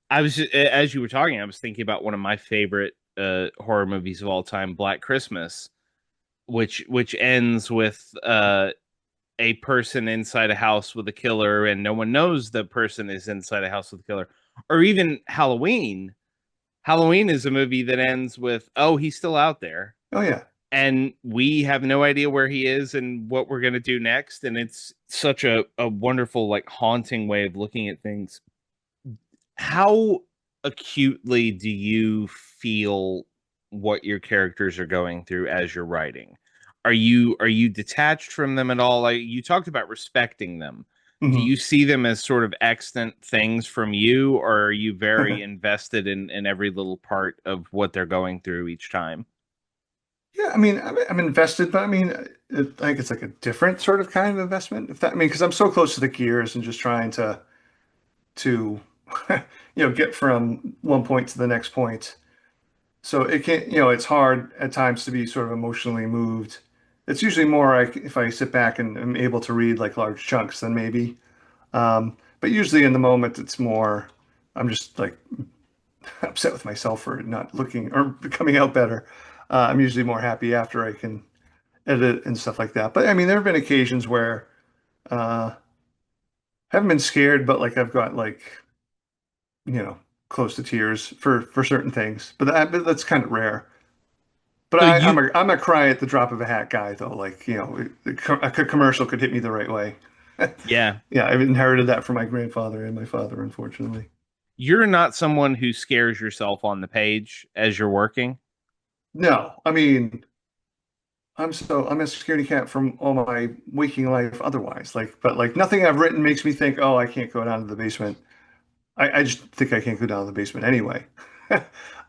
I was just, as you were talking, I was thinking about one of my favorite. horror movies of all time, Black Christmas, which ends with a person inside a house with a killer, and no one knows the person is inside a house with a killer. Or even Halloween. Halloween is a movie that ends with, oh, he's still out there, Oh yeah. and we have no idea where he is and what we're going to do next. And it's such a wonderful, like, haunting way of looking at things. How acutely do you feel what your characters are going through as you're writing? Are you detached from them at all? Like, you talked about respecting them. Do Hmm. you see them as sort of extant things from you, or are you very invested in every little part of what they're going through each time? Yeah, I mean, I'm invested, but I mean, I think it's like a different sort of kind of investment. If that, I mean, because I'm so close to the gears and just trying to get from one point to the next point. So it can, it's hard at times to be sort of emotionally moved. It's usually more like if I sit back and am able to read like large chunks, then maybe. But usually in the moment, it's more I'm just like upset with myself for not looking or coming out better. I'm usually more happy after I can edit and stuff like that. But I mean, there have been occasions where uh, haven't been scared, but like I've got like you know close to tears for certain things. But that's kind of rare. But So I'm you, a cry at the drop of a hat guy though. Like a commercial could hit me the right way. yeah, Yeah, I've inherited that from my grandfather and my father, unfortunately. you're not someone who scares yourself on the page as you're working. No, I mean, I'm a security cat from all my waking life otherwise. Like, but like nothing I've written makes me think, oh, I can't go down to the basement. I just think I can't go down to the basement anyway.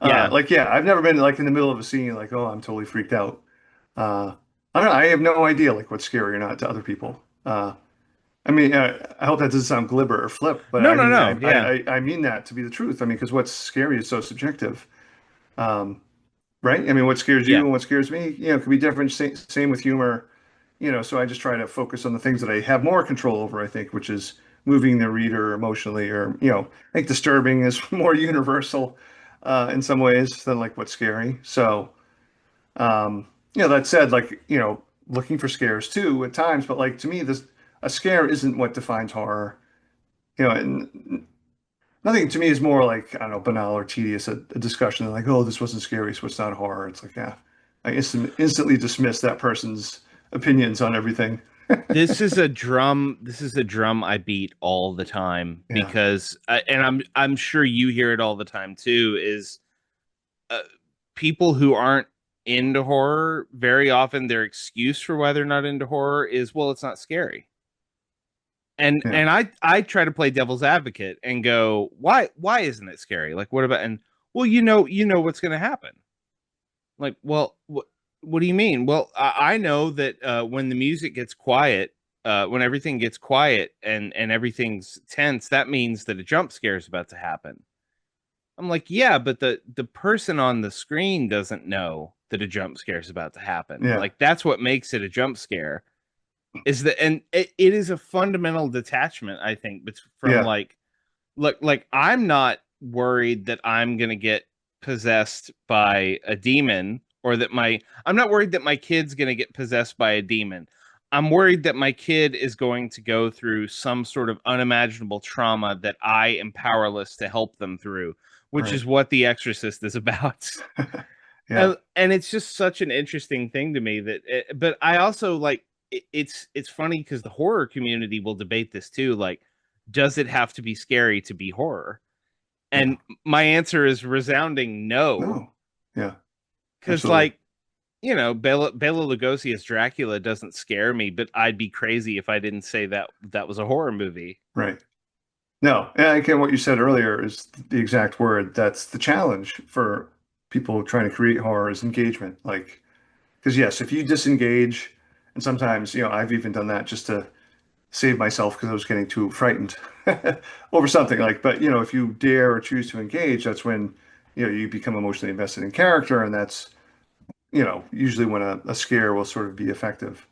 Yeah. Like, yeah, I've never been like in the middle of a scene, like, oh, I'm totally freaked out. Uh, I don't know. I have no idea like what's scary or not to other people. I mean, I hope that doesn't sound glibber or flip, but No, I no, mean, no. Yeah. I mean that to be the truth. I mean, because what's scary is so subjective. Um, right? I mean, what scares you Yeah. and what scares me, could be different. Same with humor, so I just try to focus on the things that I have more control over, I think, which is moving the reader emotionally, or, I think disturbing is more universal in some ways than like what's scary. So, that said, like, looking for scares too at times, but like to me, a scare isn't what defines horror. And nothing to me is more like, I don't know, banal or tedious, a discussion like, oh, this wasn't scary, so it's not horror. It's like, yeah, I instantly dismiss that person's opinions on everything. This is a drum I beat all the time Yeah, because and I'm sure you hear it all the time too, is uh, people who aren't into horror, very often their excuse for why they're not into horror is, well, it's not scary. And yeah, and I try to play devil's advocate and go, why isn't it scary? Like, what about, and well, you know what's going to happen. Like, well, what do you mean? Well, I know that when the music gets quiet, when everything gets quiet and everything's tense, that means that a jump scare is about to happen. I'm like, yeah, but the person on the screen doesn't know that a jump scare is about to happen. yeah, Like, that's what makes it a jump scare. Is that, and it is a fundamental detachment, I think, from yeah, like, look, like, I'm not worried that I'm gonna get possessed by a demon, or that I'm not worried that my kid's gonna get possessed by a demon. I'm worried that my kid is going to go through some sort of unimaginable trauma that I am powerless to help them through, which right. is what The Exorcist is about. Yeah, And it's just such an interesting thing to me but I also like it's funny because the horror community will debate this too. Like, does it have to be scary to be horror? yeah, And my answer is resounding no, no, yeah, because, absolutely, like, Bela Lugosi's Dracula doesn't scare me, but I'd be crazy if I didn't say that that was a horror movie. right. No, and again, what you said earlier is the exact word. That's the challenge for people trying to create horror is engagement. Like, because yes, if you disengage, and sometimes, I've even done that just to save myself because I was getting too frightened over something like, but if you dare or choose to engage, that's when, you become emotionally invested in character. And that's, usually when a scare will sort of be effective.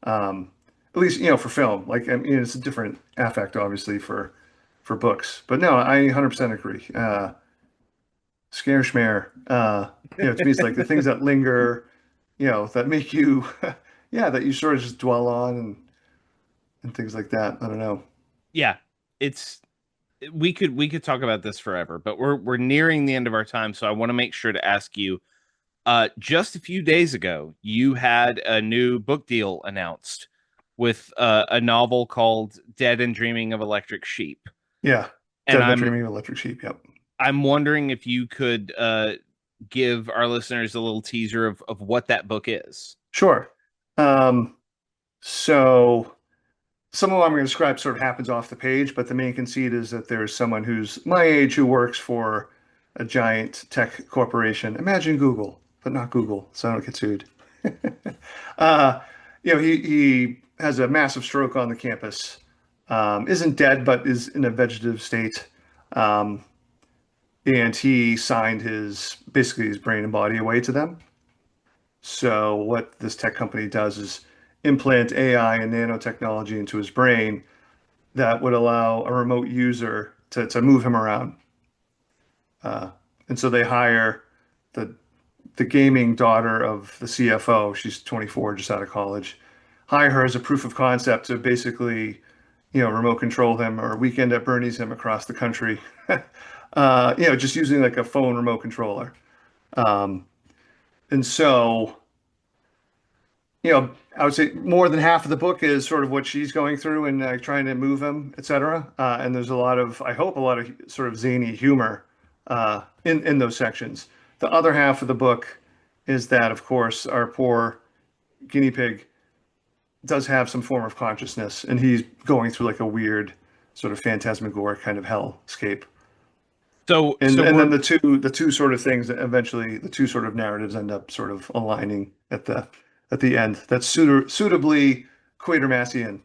Um, at least, for film, like, I mean, it's a different affect, obviously, for books, but no, I 100% agree. scare schmare. To me, it's like the things that linger, that make you, yeah, that you sort of just dwell on and things like that. I don't know. Yeah, it's we could talk about this forever, but we're nearing the end of our time, so I want to make sure to ask you. Just a few days ago, you had a new book deal announced with a novel called "Dead and Dreaming of Electric Sheep," Yeah, and Dead But I'm Dreaming of Electric Sheep. Yep. I'm wondering if you could give our listeners a little teaser of what that book is. Sure. Um, so some of what I'm going to describe sort of happens off the page, but the main conceit is that there's someone who's my age who works for a giant tech corporation. Imagine Google, but not Google, so I don't get sued. uh, he has a massive stroke on the campus. Isn't dead, but is in a vegetative state. Um, and he signed basically his brain and body away to them. So what this tech company does is implant AI and nanotechnology into his brain that would allow a remote user to move him around. Uh, and so they hire the the gaming daughter of the CFO. She's 24, just out of college. Hire her as a proof of concept to basically, remote control him or weekend at Bernie's him across the country. Just using like a phone remote controller. Um, and so I would say more than half of the book is sort of what she's going through and trying to move him, etc. And there's I hope, a lot of sort of zany humor in those sections. The other half of the book is that, of course, our poor guinea pig does have some form of consciousness, and he's going through like a weird sort of phantasmagoric kind of hellscape. So And so and we're then the two sort of things that eventually the two sort of narratives end up sort of aligning at the end. That's suitably Quatermassian.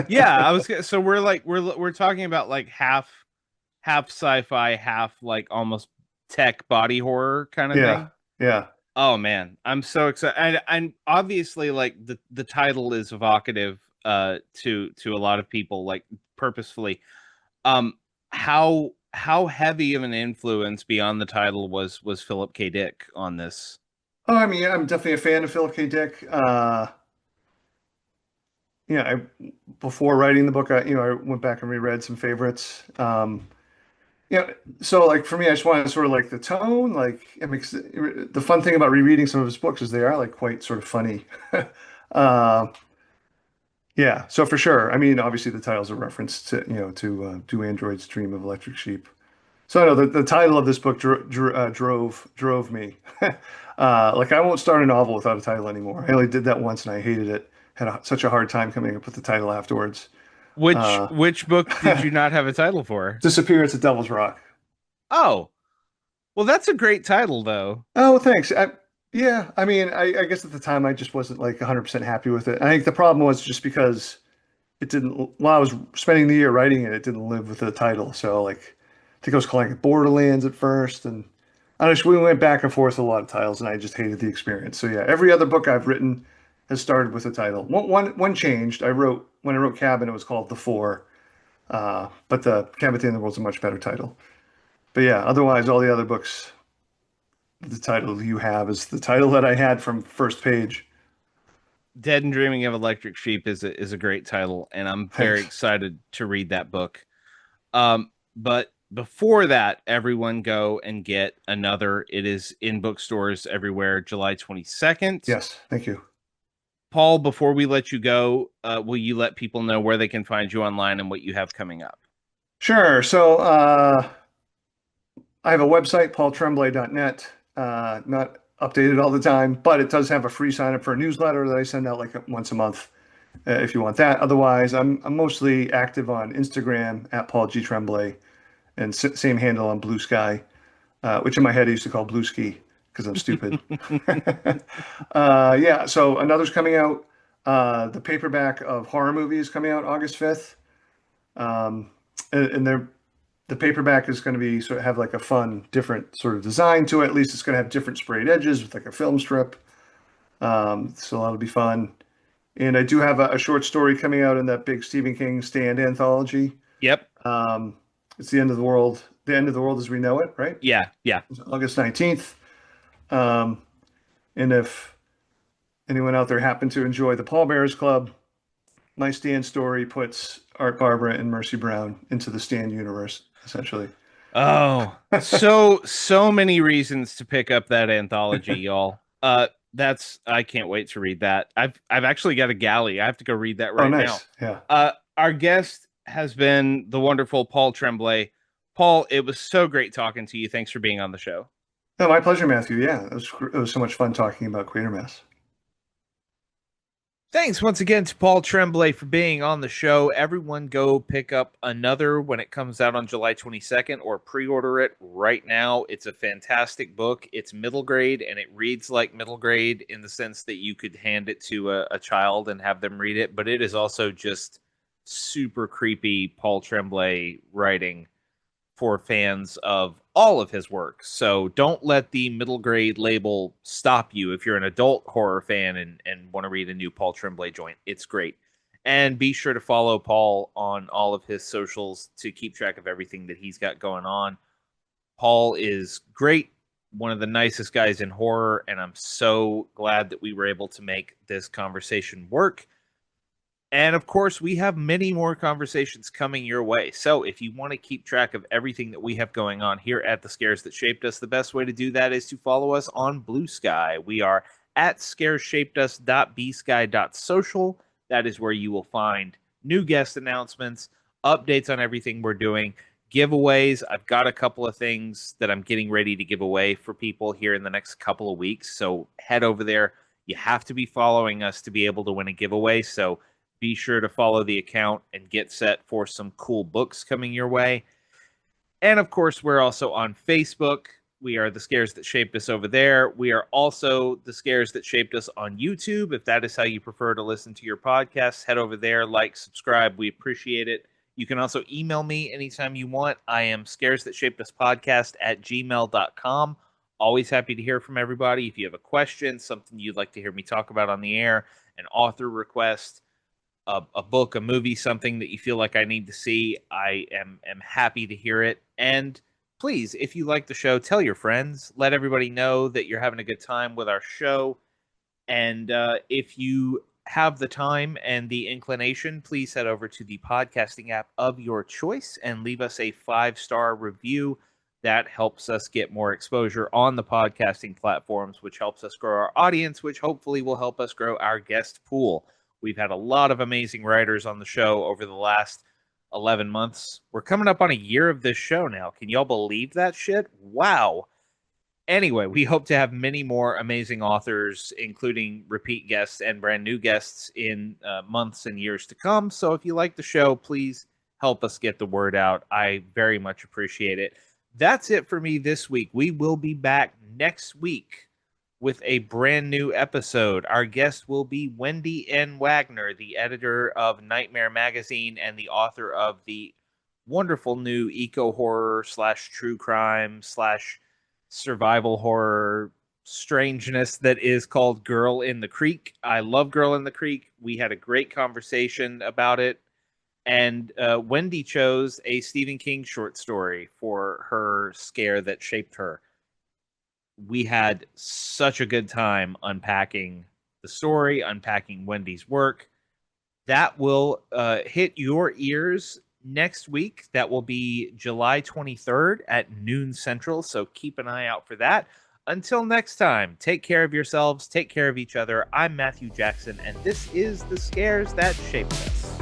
yeah, so we're like we're talking about like half sci-fi, half like almost tech body horror kind of Yeah, thing. yeah. Oh man, I'm so excited. And obviously like the title is evocative to a lot of people like purposefully. Um how heavy of an influence beyond the title was Philip K. Dick on this? Oh, I mean, I'm definitely a fan of Philip K. Dick. Before writing the book, I went back and reread some favorites. Yeah, so like for me, I just wanted sort of like the tone, like it makes the fun thing about rereading some of his books is they are like quite sort of funny. Uh, yeah, so for sure. I mean, obviously the title's a reference to Do Androids Dream of Electric Sheep? So I know the title of this book drove me. Like I won't start a novel without a title anymore. I only did that once and I hated it. Had such a hard time coming up with the title afterwards. Uh, Which book did you not have a title for? Disappearance at Devil's Rock. Oh, well, that's a great title, though. Oh, thanks. Yeah, I mean, I guess at the time I just wasn't like 100% happy with it. I think the problem was just because it didn't, while I was spending the year writing it, it didn't live with the title. So like, I think I was calling it Borderlands at first, and we went back and forth with a lot of titles, and I just hated the experience. So yeah, every other book I've written has started with a title. One changed. When I wrote Cabin, it was called The Four, but the Cabin at the End of the World is a much better title. But yeah, otherwise, all the other books, the title you have is the title that I had from first page. Dead and Dreaming of Electric Sheep is a great title, and I'm very Thanks. excited to read that book. But before that, everyone go and get another. It is in bookstores everywhere, July 22nd. Yes, thank you. Paul, before we let you go, will you let people know where they can find you online and what you have coming up? Sure. So I have a website, paultremblay.net. Not updated all the time, but it does have a free sign up for a newsletter that I send out like once a month if you want that. Otherwise, I'm mostly active on Instagram at Paul G. Tremblay and same handle on Blue Sky, which in my head I used to call Blue Ski because I'm stupid. Yeah, so another's coming out. The paperback of horror movies coming out August 5th. Um, and the paperback is going to be sort of have like a fun, different sort of design to it. At least it's going to have different sprayed edges with like a film strip. So that'll be fun. And I do have a short story coming out in that big Stephen King Stand anthology. Yep. Um, it's the end of the world. The End of the World as We Know It, right? Yeah, yeah. August 19th. Um, and if anyone out there happened to enjoy the Pallbearers Club, my Stan story puts Art Barbara and Mercy Brown into the Stan universe, essentially. Oh, so many reasons to pick up that anthology, y'all. That's I can't wait to read that. I've actually got a galley. I have to go read that Oh, right now. nice. Yeah. Our guest has been the wonderful Paul Tremblay. Paul, it was so great talking to you. Thanks for being on the show. No, my pleasure, Matthew. Yeah, it was so much fun talking about Quatermass. Thanks once again to Paul Tremblay for being on the show. Everyone go pick up Another when it comes out on July 22nd or pre-order it right now. It's a fantastic book. It's middle grade and it reads like middle grade in the sense that you could hand it to a child and have them read it, but it is also just super creepy Paul Tremblay writing for fans of all of his work. So don't let the middle grade label stop you if you're an adult horror fan and want to read a new Paul Tremblay joint. It's great. And be sure to follow Paul on all of his socials to keep track of everything that he's got going on. Paul is great, one of the nicest guys in horror, and I'm so glad that we were able to make this conversation work. And of course, we have many more conversations coming your way. So if you want to keep track of everything that we have going on here at The Scares That Shaped Us, the best way to do that is to follow us on Blue Sky. We are at scareshapedus.bsky.social. That is where you will find new guest announcements, updates on everything we're doing, giveaways. I've got a couple of things that I'm getting ready to give away for people here in the next couple of weeks. So head over there. You have to be following us to be able to win a giveaway. So be sure to follow the account and get set for some cool books coming your way. And of course, we're also on Facebook. We are The Scares That Shaped Us over there. We are also The Scares That Shaped Us on YouTube. If that is how you prefer to listen to your podcasts, head over there, like, subscribe. We appreciate it. You can also email me anytime you want. I am scares-that-shaped-us-podcast@gmail.com. Always happy to hear from everybody. If you have a question, something you'd like to hear me talk about on the air, an author request, a book, a movie, something that you feel like I need to see, I am happy to hear it. And please, if you like the show, tell your friends. Let everybody know that you're having a good time with our show. And if you have the time and the inclination, please head over to the podcasting app of your choice and leave us a 5-star review. That helps us get more exposure on the podcasting platforms, which helps us grow our audience, which hopefully will help us grow our guest pool. We've had a lot of amazing writers on the show over the last 11 months. We're coming up on a year of this show now. Can y'all believe that shit? Wow. Anyway, we hope to have many more amazing authors, including repeat guests and brand new guests in months and years to come. So if you like the show, please help us get the word out. I very much appreciate it. That's it for me this week. We will be back next week with a brand new episode. Our guest will be Wendy N. Wagner, the editor of Nightmare Magazine and the author of the wonderful new eco-horror / true crime / survival horror strangeness that is called Girl in the Creek. I love Girl in the Creek. We had a great conversation about it. And Wendy chose a Stephen King short story for her scare that shaped her. We had such a good time unpacking the story, unpacking Wendy's work. That will hit your ears next week. That will be July 23rd at noon Central. So keep an eye out for that. Until next time, take care of yourselves, take care of each other. I'm Matthew Jackson, and this is The Scares That Shaped Us.